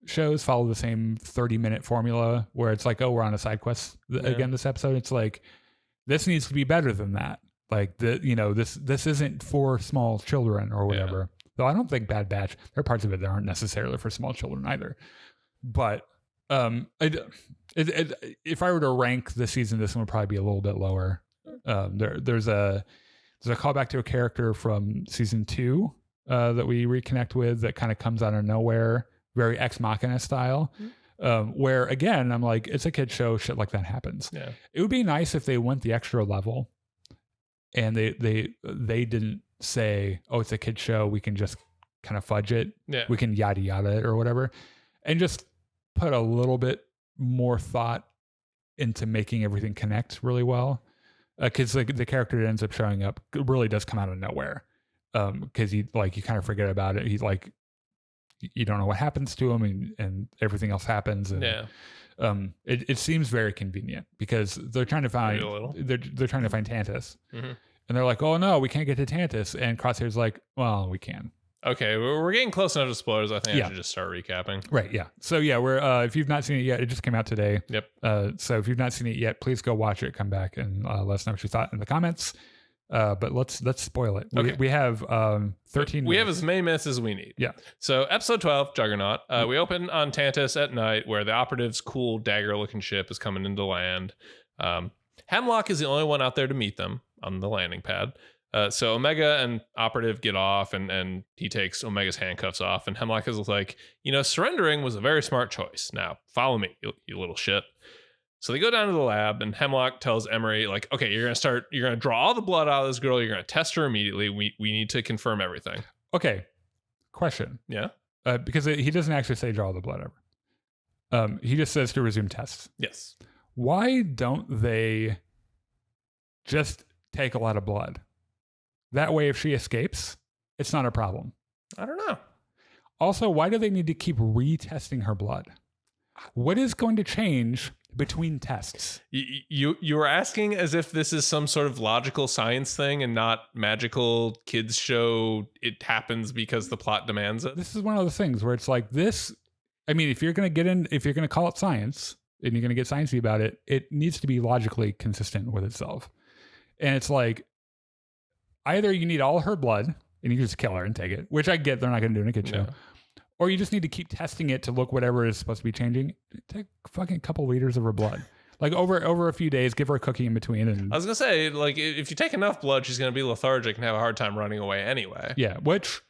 shows follow the same 30-minute formula where it's like, oh, we're on a side quest again this episode. It's like, this needs to be better than that. Like this isn't for small children or whatever. Yeah. Though I don't think Bad Batch, there are parts of it that aren't necessarily for small children either. But if I were to rank this season, this one would probably be a little bit lower. There's a callback to a character from season 2 that we reconnect with that kind of comes out of nowhere, very Ex Machina style. Where again, I'm like, it's a kid show, shit like that happens. Yeah. It would be nice if they went the extra level and they didn't say, oh, it's a kid show, we can just kind of fudge it. Yeah. We can yada yada it or whatever. And just put a little bit more thought into making everything connect really well. Because the character that ends up showing up really does come out of nowhere. Because you kind of forget about it. He's like, you don't know what happens to him and everything else happens. And, it seems very convenient because they're trying to find they're trying to find Tantus. Mm-hmm. And they're like, oh no, we can't get to Tantus. And Crosshair's like, well, we can. Okay, we're getting close enough to spoilers. I think I should just start recapping. Right, yeah. So yeah, we're if you've not seen it yet, it just came out today. Yep. So if you've not seen it yet, please go watch it. Come back and let us know what you thought in the comments. But let's spoil it. We have 13 We have as many minutes as we need. Yeah. So episode 12, Juggernaut. We open on Tantus at night where the operative's cool dagger-looking ship is coming into land. Hemlock is the only one out there to meet them on the landing pad. So Omega and Operative get off and he takes Omega's handcuffs off. And Hemlock is like, surrendering was a very smart choice. Now follow me, you little shit. So they go down to the lab and Hemlock tells Emery, like, okay, you're going to draw all the blood out of this girl. You're going to test her immediately. We need to confirm everything. Okay. Question. Yeah. Because he doesn't actually say draw all the blood ever. He just says to resume tests. Yes. Why don't they just take a lot of blood? That way, if she escapes, it's not a problem. I don't know. Also, why do they need to keep retesting her blood? What is going to change between tests? You were asking as if this is some sort of logical science thing and not magical kids show. It happens because the plot demands it. This is one of the things where it's like this. I mean, if you're going to call it science and you're going to get sciencey about it, it needs to be logically consistent with itself. And it's like, either you need all her blood and you just kill her and take it, which I get they're not going to do in a kid show. Or you just need to keep testing it to look whatever is supposed to be changing. Take fucking couple liters of her blood. Like over a few days, give her a cookie in between. And I was going to say, like, if you take enough blood, she's going to be lethargic and have a hard time running away anyway. Yeah, which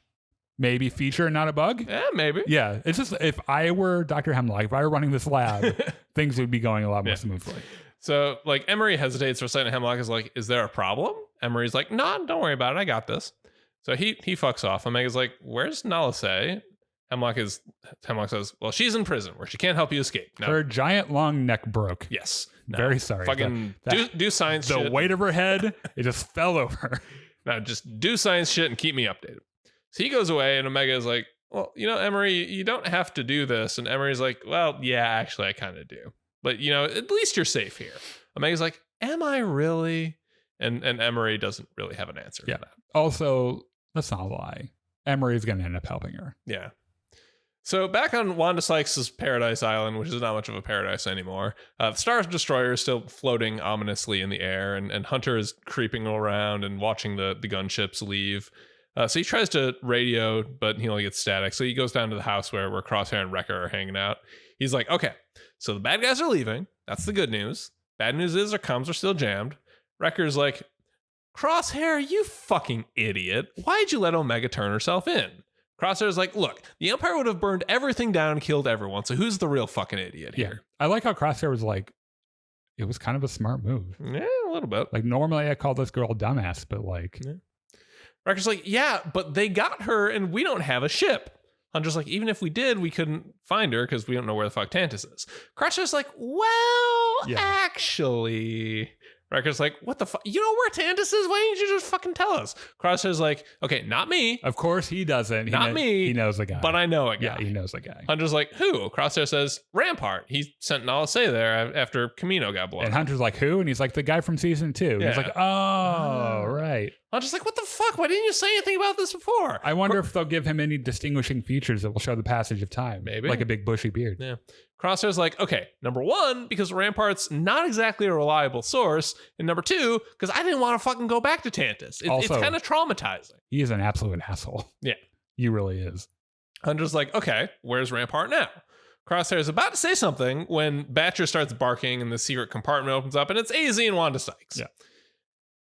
maybe feature and not a bug. Yeah, maybe. Yeah, it's just if I were Dr. Hemlock, if I were running this lab, things would be going a lot more smoothly. So, like, Emery hesitates for a second. Hemlock is like, is there a problem? Emery's like, nah, don't worry about it. I got this. So he fucks off. Omega's like, where's Nalase? Hemlock says, well, she's in prison where she can't help you escape. Now, her giant long neck broke. Yes. No, very sorry. Fucking do science shit. The weight of her head, it just fell over. Now just do science shit and keep me updated. So he goes away and Omega is like, well, Emery, you don't have to do this. And Emery's like, well, yeah, actually I kind of do. But, at least you're safe here. Omega's like, am I really? And Emery doesn't really have an answer Yeah. for that. Also, let's not lie. Emery's going to end up helping her. Yeah. So back on Wanda Sykes' Paradise Island, which is not much of a paradise anymore, the Star Destroyer is still floating ominously in the air, and Hunter is creeping around and watching the gunships leave. So he tries to radio, but he only gets static. So he goes down to the house where Crosshair and Wrecker are hanging out. He's like, okay, so the bad guys are leaving. That's the good news. Bad news is our comms are still jammed. Wrecker's like, Crosshair, you fucking idiot. Why'd you let Omega turn herself in? Crosshair's like, look, the Empire would have burned everything down and killed everyone, so who's the real fucking idiot here? I like how Crosshair was like, it was kind of a smart move. Yeah, a little bit. Like, normally I call this girl a dumbass, but like... Yeah. Wrecker's like, yeah, but they got her and we don't have a ship. Hunter's like, even if we did, we couldn't find her because we don't know where the fuck Tantus is. Crosshair's like, well, actually... Wrecker's like, what the fuck? You know where Tantus is? Why didn't you just fucking tell us? Crosshair's like, okay, not me. Of course he doesn't. Not me. He knows a guy. But I know a guy. Yeah, he knows a guy. Hunter's like, who? Crosshair says, Rampart. He sent Nala Se there after Camino got blown. And Hunter's like, who? And he's like, the guy from season 2. Yeah. He's like, oh, right. Hunter's like, what the fuck? Why didn't you say anything about this before? I wonder if they'll give him any distinguishing features that will show the passage of time. Maybe. Like a big bushy beard. Yeah. Crosshair's like, okay, number one, because Rampart's not exactly a reliable source. And number two, because I didn't want to fucking go back to Tantus. It's kind of traumatizing. He is an absolute asshole. Yeah. He really is. Hunter's like, okay, where's Rampart now? Crosshair's about to say something when Batcher starts barking and the secret compartment opens up and it's AZ and Wanda Sykes. Yeah.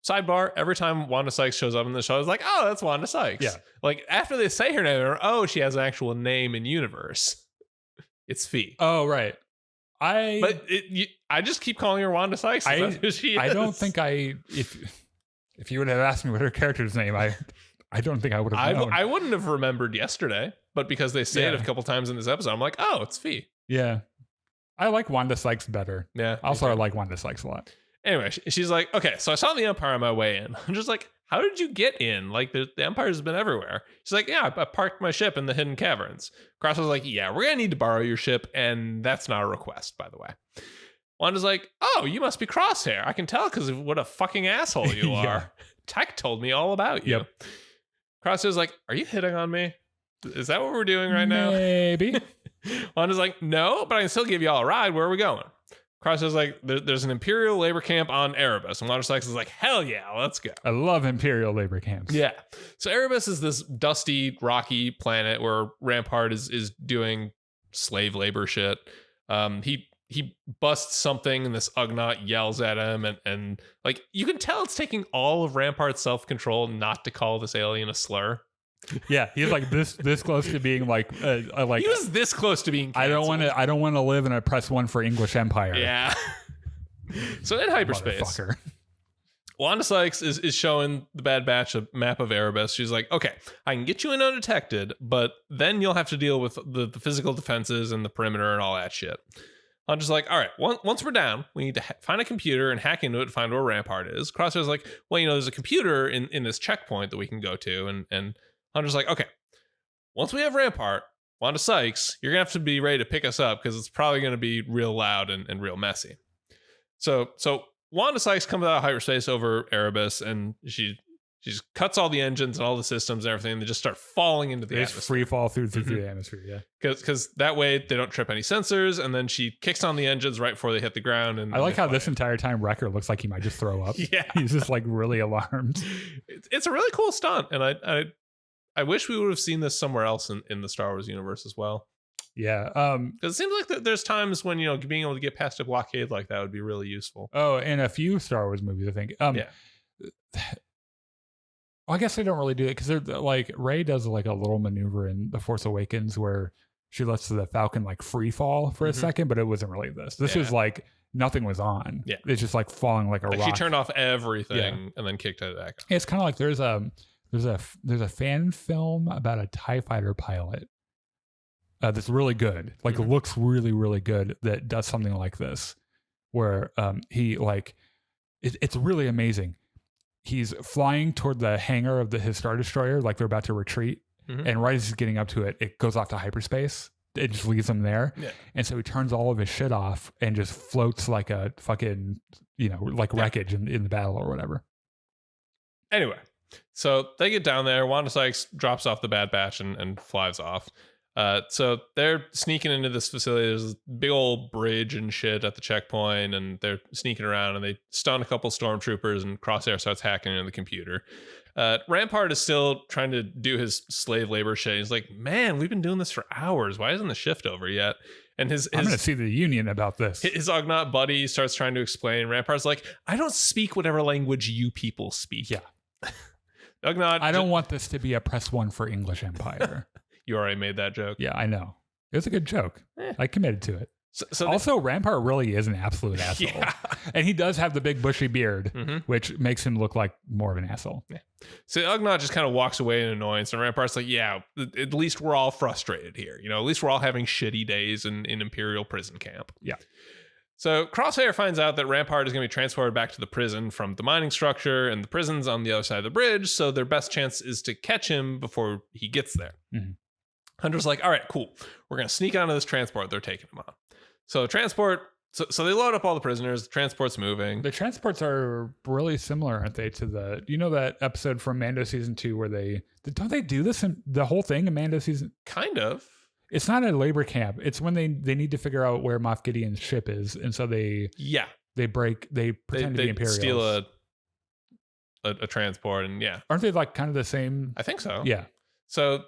Sidebar, every time Wanda Sykes shows up in the show, it's like, oh, that's Wanda Sykes. Yeah. Like, after they say her name, oh, she has an actual name in universe. It's Fee. Oh, right. I just keep calling her Wanda Sykes. That's who she is. I don't think if you would have asked me what her character's name, I don't think I would have known. I wouldn't have remembered yesterday, but because they say it a couple times in this episode, I'm like, oh, it's Fee. Yeah. I like Wanda Sykes better. Yeah. Also, I like Wanda Sykes a lot. Anyway, she's like, okay, so I saw the Empire on my way in. I'm just like, how did you get in? Like, the Empire's been everywhere. She's like, yeah, I parked my ship in the hidden caverns. Cross was like, yeah, we're going to need to borrow your ship, and that's not a request, by the way. Wanda's like, oh, you must be Crosshair. I can tell because of what a fucking asshole you Yeah. are. Tech told me all about you. Yep. Crosshair's like, are you hitting on me? Is that what we're doing right now? Maybe. Wanda's like, no, but I can still give y'all a ride. Where are we going? Crosshair's like, there's an Imperial labor camp on Erebus. And Wanda Sykes is like, hell yeah, let's go. I love Imperial labor camps. Yeah. So Erebus is this dusty, rocky planet where Rampart is doing slave labor shit. He busts something and this Ugnaught yells at him and like you can tell it's taking all of Rampart's self-control not to call this alien a slur. Yeah, he's like this close to being like he was this close to being canceled. I don't want to live in a +1 for English Empire. Yeah. So in hyperspace, Wanda Sykes is showing the Bad Batch a map of Erebus. She's like, okay, I can get you in undetected, but then you'll have to deal with the physical defenses and the perimeter and all that shit. I'm just like, all right, once we're down, we need to find a computer and hack into it to find where Rampart is. Crosshair's like, well, there's a computer in this checkpoint that we can go to. And Hunter's like, okay, once we have Rampart, Wanda Sykes, you're going to have to be ready to pick us up because it's probably going to be real loud and real messy. So Wanda Sykes comes out of hyperspace over Erebus and she just cuts all the engines and all the systems and everything. And they just start falling into the atmosphere. Free fall through the atmosphere, yeah. Because that way they don't trip any sensors. And then she kicks on the engines right before they hit the ground. And I like how this entire time Wrecker looks like he might just throw up. Yeah. He's just like really alarmed. It's a really cool stunt. And I wish we would have seen this somewhere else in the Star Wars universe as well. Yeah. Because it seems like there's times when, being able to get past a blockade like that would be really useful. Oh, in a few Star Wars movies, I think. Yeah. Well, I guess they don't really do it because they're like Rey does like a little maneuver in The Force Awakens where she lets the Falcon like free fall for a second, but it wasn't really this. This was like nothing was on. Yeah. It's just like falling like a rock. She turned off everything and then kicked it back. It's kind of like there's a fan film about a TIE fighter pilot that's really good. Like looks really, really good that does something like this where he like it's really amazing. He's flying toward the hangar of his Star Destroyer, like they're about to retreat. And right as he's getting up to it, it goes off to hyperspace. it just leaves him there. Yeah. And so he turns all of his shit off and just floats like a fucking, like wreckage in the battle or whatever. Anyway, so they get down there. Wanda Sykes drops off the Bad Batch and flies off. So they're sneaking into this facility. There's this big old bridge and shit at the checkpoint, and they're sneaking around, and they stun a couple stormtroopers, and Crosshair starts hacking into the computer. Rampart is still trying to do his slave labor shit. He's like, man, we've been doing this for hours. Why isn't the shift over yet? And I'm going to see the Union about this. His Ugnaught buddy starts trying to explain. Rampart's like, I don't speak whatever language you people speak. Yeah. Ugnaught, I don't want this to be a press one for English Empire. You already made that joke. Yeah, I know. It was a good joke. I committed to it. So also, Rampart really is an absolute asshole. Yeah. And he does have the big bushy beard, which makes him look like more of an asshole. Yeah. So Ugnaught just kind of walks away in annoyance, and Rampart's like, yeah, at least we're all frustrated here. At least we're all having shitty days in Imperial prison camp. Yeah. So Crosshair finds out that Rampart is going to be transported back to the prison from the mining structure, and the prison's on the other side of the bridge, so their best chance is to catch him before he gets there. Mm-hmm. Hunter's like, all right, cool. We're going to sneak onto this transport they're taking him on. So transport, so they load up all the prisoners. The transport's moving. The transports are really similar, aren't they, to that episode from Mando season 2 where don't they do this in the whole thing in Mando season? Kind of. It's not a labor camp. It's when they need to figure out where Moff Gideon's ship is, and so they pretend to be Imperials. Steal a transport, and yeah, aren't they like kind of the same? I think so. Yeah. So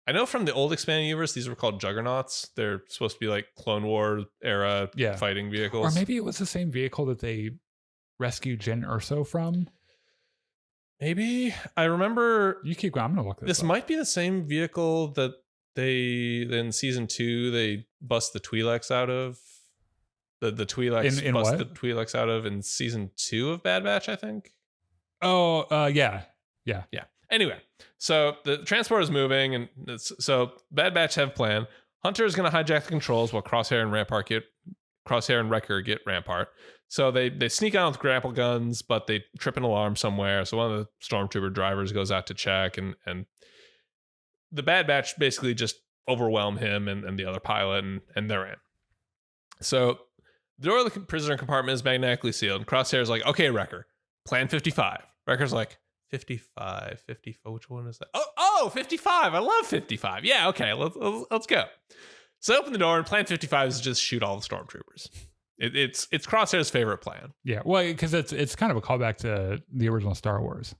I know from the old expanded universe, these were called juggernauts. They're supposed to be like Clone War era fighting vehicles, or maybe it was the same vehicle that they rescued Jyn Erso from. Maybe I remember. You keep going. I'm gonna look this. This might be the same vehicle that they in season 2 they bust the Twi'leks out of. The Twi'leks in bust what? the Twi'leks out of in season 2 of Bad Batch, I think. Oh, yeah. Anyway, so the transport is moving, and so Bad Batch have a plan. Hunter is going to hijack the controls while Crosshair and Wrecker get Rampart. So they sneak out with grapple guns, but they trip an alarm somewhere. So one of the stormtrooper drivers goes out to check, and the Bad Batch basically just overwhelm him and the other pilot, and they're in. So the door of the prisoner compartment is magnetically sealed, and Crosshair's like, okay, Wrecker, plan 55. Wrecker's like, 55, which one is that? Oh, 55. I love 55. Yeah, okay, let's go. So open the door, and plan 55 is just shoot all the stormtroopers. It's Crosshair's favorite plan. Yeah, well, because it's kind of a callback to the original Star Wars.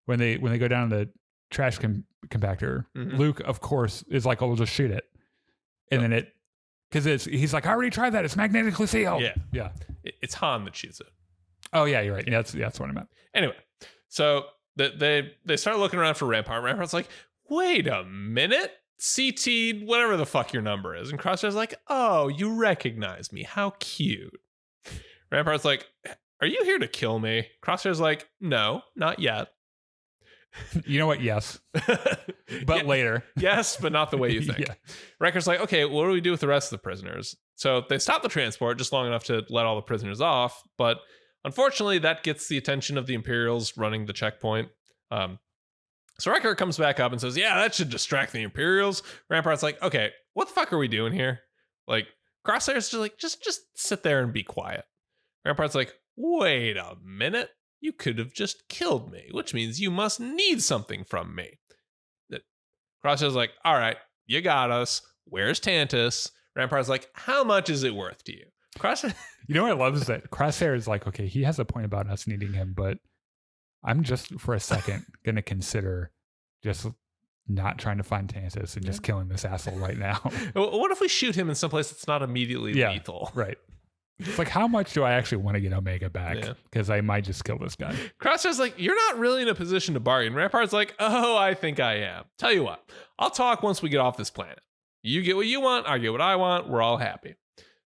When they go down the trash compactor, Luke, of course, is like, oh, we'll just shoot it. And then he's like, I already tried that. It's magnetically sealed. Yeah. It's Han that shoots it. Oh, yeah, you're right. Yeah, that's what I meant. Anyway, so they start looking around for Rampart. Rampart's like, wait a minute. CT, whatever the fuck your number is. And Crosshair's like, oh, you recognize me. How cute. Rampart's like, are you here to kill me? Crosshair's like, no, not yet. You know what? Yes. But later. Yes, but not the way you think. Yeah. Wrecker's like, okay, what do we do with the rest of the prisoners? So they stop the transport just long enough to let all the prisoners off. But unfortunately, that gets the attention of the Imperials running the checkpoint. So Wrecker comes back up and says, yeah, that should distract the Imperials. Rampart's like, okay, what the fuck are we doing here? Like, Crosshair's just like, just sit there and be quiet. Rampart's like, wait a minute. You could have just killed me, which means you must need something from me. Crosshair's like, all right, you got us. Where's Tantus? Rampart's like, how much is it worth to you? Crosshair. You know what I love is that Crosshair is like, okay, he has a point about us needing him, but I'm just for a second going to consider just not trying to find Tantus and just killing this asshole right now. What if we shoot him in some place that's not immediately lethal? Right. It's like, how much do I actually want to get Omega back? Because I might just kill this guy. Crosshair's like, you're not really in a position to bargain. Rampart's like, oh, I think I am. Tell you what, I'll talk once we get off this planet. You get what you want, I get what I want, we're all happy.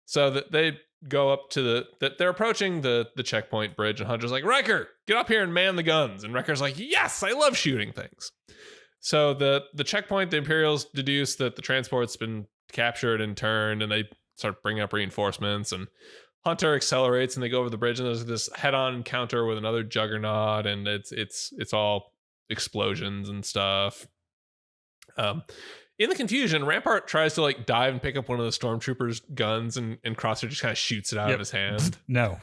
So they go up to they're approaching the checkpoint bridge, and Hunter's like, Wrecker, get up here and man the guns. And Wrecker's like, yes, I love shooting things. So the checkpoint, the Imperials deduce that the transport's been captured and turned, and they start bringing up reinforcements, and Hunter accelerates, and they go over the bridge, and there's this head-on encounter with another juggernaut, and it's all explosions and stuff. in the confusion, Rampart tries to like dive and pick up one of the stormtroopers' guns, and Crosshair just kind of shoots it out of his hand. No.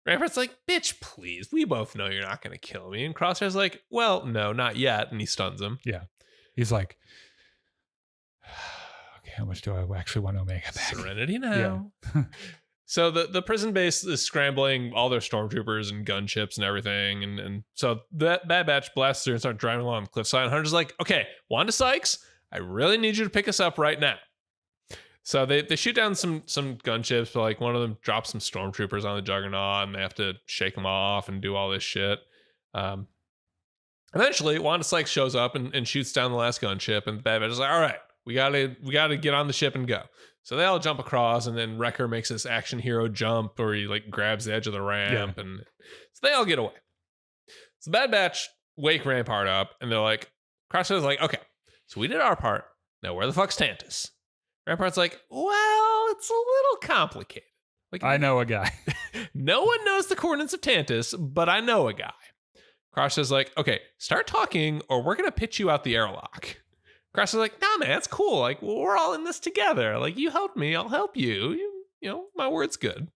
Rampart's like, bitch, please. We both know you're not going to kill me. And Crosshair's like, well, no, not yet. And he stuns him. Yeah. He's like, okay, how much do I actually want Omega back? Serenity now. Yeah. So the prison base is scrambling all their stormtroopers and gunships and everything. And so that Bad Batch blasts through and start driving along the cliffside. And Hunter's like, okay, Wanda Sykes, I really need you to pick us up right now. So they shoot down some gunships, but like one of them drops some stormtroopers on the Juggernaut, and they have to shake them off and do all this shit. Eventually, Wanda Sykes shows up and shoots down the last gunship, and the Bad Batch is like, all right, we gotta get on the ship and go. So they all jump across, and then Wrecker makes this action hero jump where he like grabs the edge of the ramp, and so they all get away. So the Bad Batch wake Rampart up, and they're like, Crosshair's like, okay, so we did our part. Now where the fuck's Tantus? Rampart's like, well, it's a little complicated. Like, I know a guy. No one knows the coordinates of Tantus, but I know a guy. Crosshair's like, okay, start talking, or we're gonna pitch you out the airlock. Crosshair's like, nah, man, it's cool. Like, well, we're all in this together. Like, you helped me, I'll help you. You know, my word's good.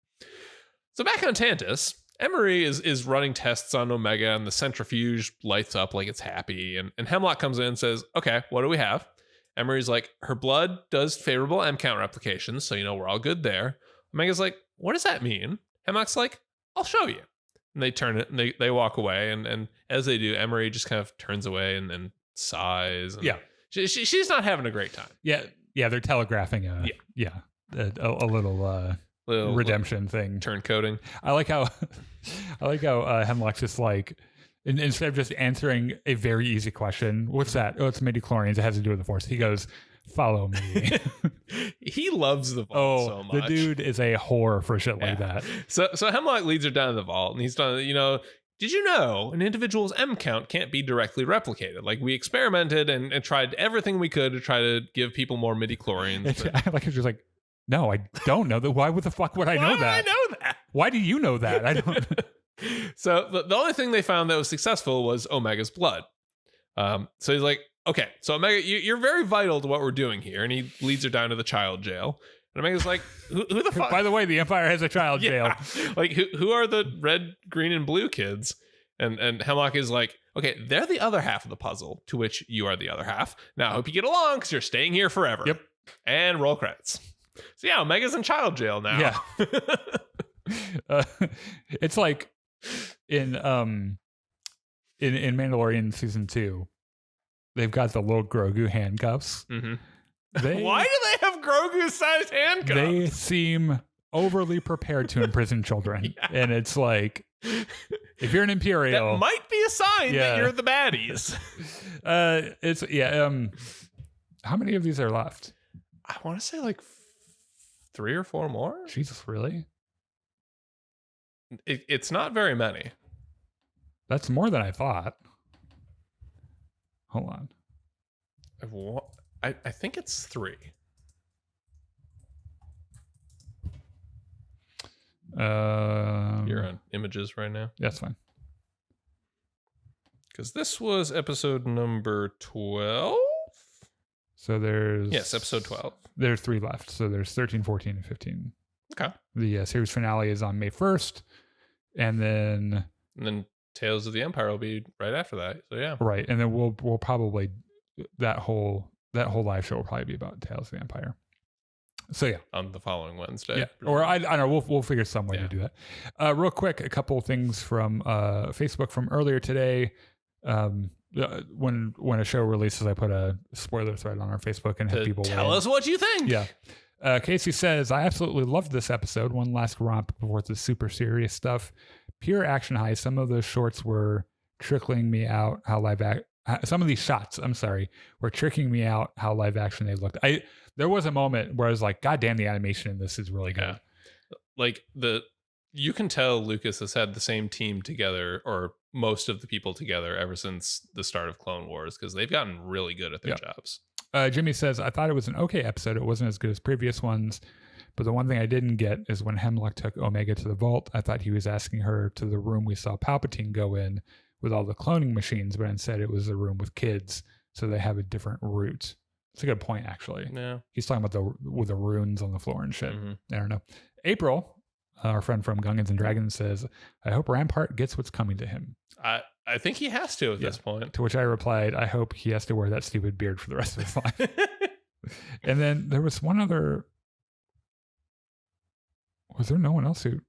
So back on Tantus, Emery is running tests on Omega, and the centrifuge lights up like it's happy. And Hemlock comes in and says, okay, what do we have? Emery's like, her blood does favorable M count replications, so we're all good there. Omega's like, what does that mean? Hemlock's like, I'll show you. And they turn it and they walk away, and as they do, Emery just kind of turns away and sighs. And she's not having a great time. Yeah, they're telegraphing a little redemption thing. Turncoating. I like how Hemlock's just like, instead of just answering a very easy question, what's that? Oh, it's midichlorians. It has to do with the Force. He goes, follow me. He loves the vault so much. The dude is a whore for shit like that. So Hemlock leads her down to the vault, and he's done, did you know an individual's M count can't be directly replicated? Like, we experimented and tried everything we could to try to give people more midichlorians. I like it's just like, no, I don't know that. Why the fuck would I know that? Why do I know that? Why do you know that? I don't. So the only thing they found that was successful was Omega's blood. So he's like, okay, so Omega, you're very vital to what we're doing here. And he leads her down to the child jail. And Omega's like, who the fuck? By the way, the Empire has a child jail. Like, who are the red, green, and blue kids? And Hemlock is like, okay, they're the other half of the puzzle, to which you are the other half. Now, I hope you get along, because you're staying here forever. Yep. And roll credits. So yeah, Omega's in child jail now. Yeah. It's like in Mandalorian season 2, they've got the little Grogu handcuffs. Mm-hmm. Why do they have Grogu-sized handcuffs? They seem overly prepared to imprison children. Yeah. And it's like, if you're an Imperial, that might be a sign that you're the baddies. How many of these are left? I want to say like 3 or 4 more. Jesus, really? It's not very many. That's more than I thought. Hold on. I think it's 3. You're on images right now? That's fine. Because this was episode number 12. So there's... Yes, episode 12. There's 3 left. So there's 13, 14, and 15. Okay. The series finale is on May 1st. And then Tales of the Empire will be right after that. So yeah. Right. And then we'll probably... That whole live show will probably be about Tales of the Empire. So yeah, on the following Wednesday. Yeah, or I don't know. We'll figure some way to do that. Real quick, a couple of things from Facebook from earlier today. When a show releases, I put a spoiler thread on our Facebook and have people tell us what you think. Yeah. Casey says, I absolutely loved this episode. One last romp before the super serious stuff. Pure action high. Some of those shorts were trickling me out how some of these shots, were tricking me out how live action they looked. There was a moment where I was like, God damn, the animation in this is really good. Yeah. Like you can tell Lucas has had the same team together, or most of the people together, ever since the start of Clone Wars, because they've gotten really good at their jobs. Jimmy says, I thought it was an okay episode. It wasn't as good as previous ones, but the one thing I didn't get is when Hemlock took Omega to the vault. I thought he was asking her to the room we saw Palpatine go in with all the cloning machines, but instead it was a room with kids so they have a different route. It's a good point, actually. Yeah. He's talking about with the runes on the floor and shit. I don't know. April, our friend from Gungans and Dragons, says, I hope Rampart gets what's coming to him. I think he has to at this point. To which I replied, I hope he has to wear that stupid beard for the rest of his life. And then there was one other. Was there no one else who?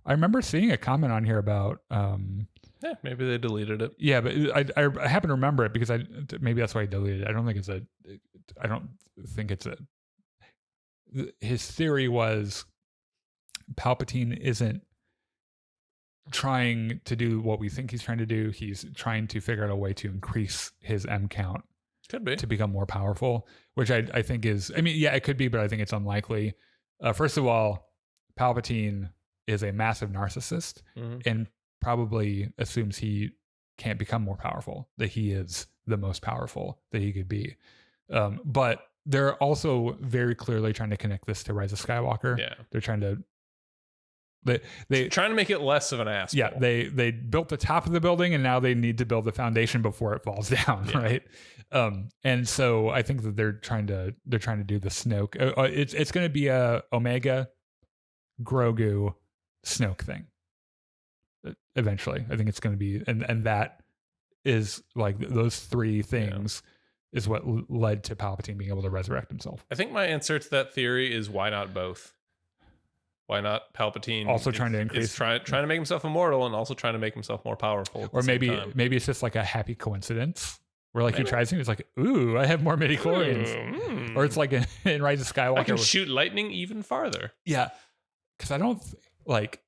I remember seeing a comment on here about. Yeah, maybe they deleted it. Yeah, but I happen to remember it because maybe that's why I deleted it. I don't think it's a. His theory was Palpatine isn't trying to do what we think he's trying to do. He's trying to figure out a way to increase his M count. Could be. To become more powerful, which I think is, I mean, yeah, it could be, but I think it's unlikely. First of all, Palpatine is a massive narcissist and probably assumes he can't become more powerful, that he is the most powerful that he could be. But they're also very clearly trying to connect this to Rise of Skywalker. Yeah. They're trying to they trying to make it less of an asshole. Yeah, they built the top of the building and now they need to build the foundation before it falls down, right? And so I think that they're trying to do the Snoke. It's going to be a Omega, Grogu, Snoke thing. Eventually, I think it's going to be, and that is like those three things is what led to Palpatine being able to resurrect himself. I think my answer to that theory is why not both? Why not Palpatine? Also trying to increase, trying to make himself immortal and also trying to make himself more powerful. Or maybe it's just like a happy coincidence where like he tries and he's like, ooh, I have more midichlorians. Or it's like in Rise of Skywalker, I can shoot lightning even farther. Yeah, because I don't like.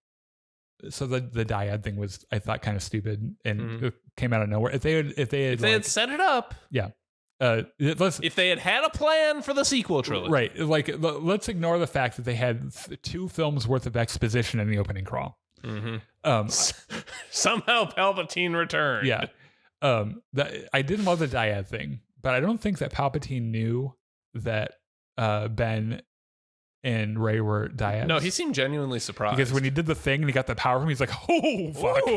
So the dyad thing was, I thought, kind of stupid and it came out of nowhere. If they had set it up, if they had a plan for the sequel trilogy, right? Like, let's ignore the fact that they had 2 films worth of exposition in the opening crawl. Somehow Palpatine returned. Yeah, I didn't love the dyad thing, but I don't think that Palpatine knew that Ben and Rey were dyads. No, he seemed genuinely surprised. Because when he did the thing and he got the power from him, he's like, oh, fuck.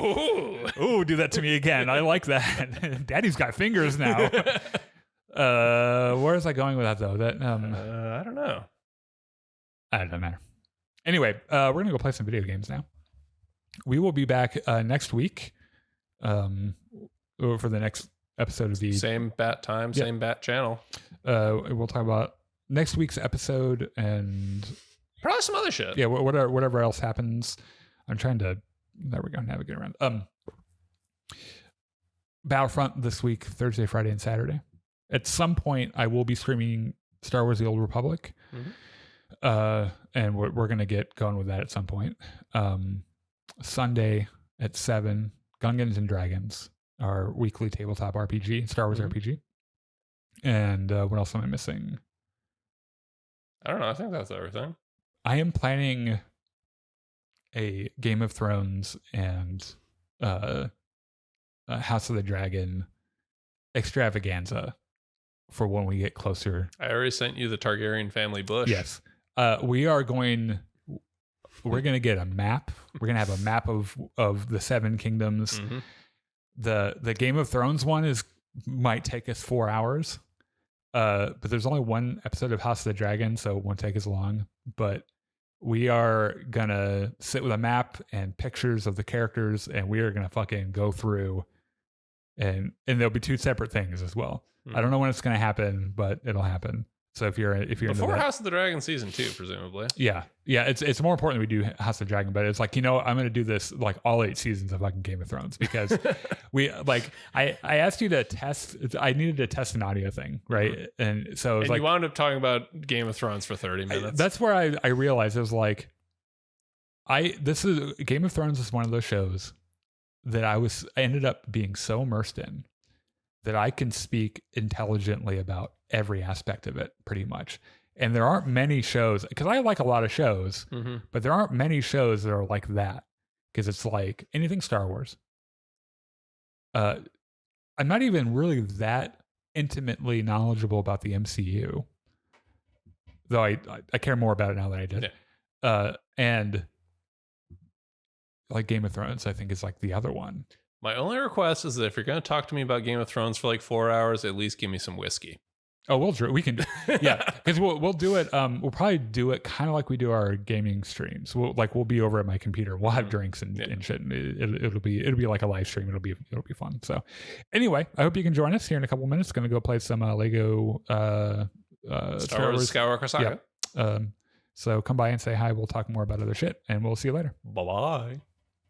Ooh, do that to me again. I like that. Daddy's got fingers now. Where is I going with that, though? I don't know. It doesn't matter. Anyway, we're going to go play some video games now. We will be back next week for the next episode of the... Same bat time, same bat channel. We'll talk about next week's episode and probably some other shit. Yeah, whatever else happens. I'm trying to, there we go, navigate around. Battlefront this week, Thursday, Friday, and Saturday. At some point, I will be streaming Star Wars: The Old Republic, and we're gonna get going with that at some point. Sunday at 7, Gungans and Dragons, our weekly tabletop RPG, Star Wars RPG. And what else am I missing? I don't know. I think that's everything. I am planning a Game of Thrones and House of the Dragon extravaganza for when we get closer. I already sent you the Targaryen family bush. Yes. We're going to get a map. We're going to have a map of the 7 kingdoms. The Game of Thrones one might take us 4 hours. But there's only 1 episode of House of the Dragon, so it won't take as long. But we are gonna sit with a map and pictures of the characters, and we are gonna fucking go through, and there'll be 2 separate things as well. I don't know when it's gonna happen, but it'll happen. So if you're before House of the Dragon season 2, presumably. Yeah. It's more important that we do House of the Dragon, but it's like, I'm going to do this like all 8 seasons of fucking Game of Thrones because I asked you to test. I needed to test an audio thing, right? And so it's like you wound up talking about Game of Thrones for 30 minutes. That's where I realized it was like, Game of Thrones is one of those shows that I ended up being so immersed in that I can speak intelligently about every aspect of it pretty much. And there aren't many shows, because I like a lot of shows, but there aren't many shows that are like that, because it's like anything Star Wars. I'm not even really that intimately knowledgeable about the MCU, though I care more about it now than I did. And like Game of Thrones, I think is like the other one. My only request is that if you're going to talk to me about Game of Thrones for like 4 hours, at least give me some whiskey. Oh, we can, yeah, because we'll do it. We'll probably do it kind of like we do our gaming streams. We'll be over at my computer. We'll have drinks and shit. And it'll be like a live stream. It'll be fun. So, anyway, I hope you can join us here in a couple minutes. Going to go play some Lego Star Wars Skywalker Saga. Yeah. So come by and say hi. We'll talk more about other shit, and we'll see you later. Bye bye.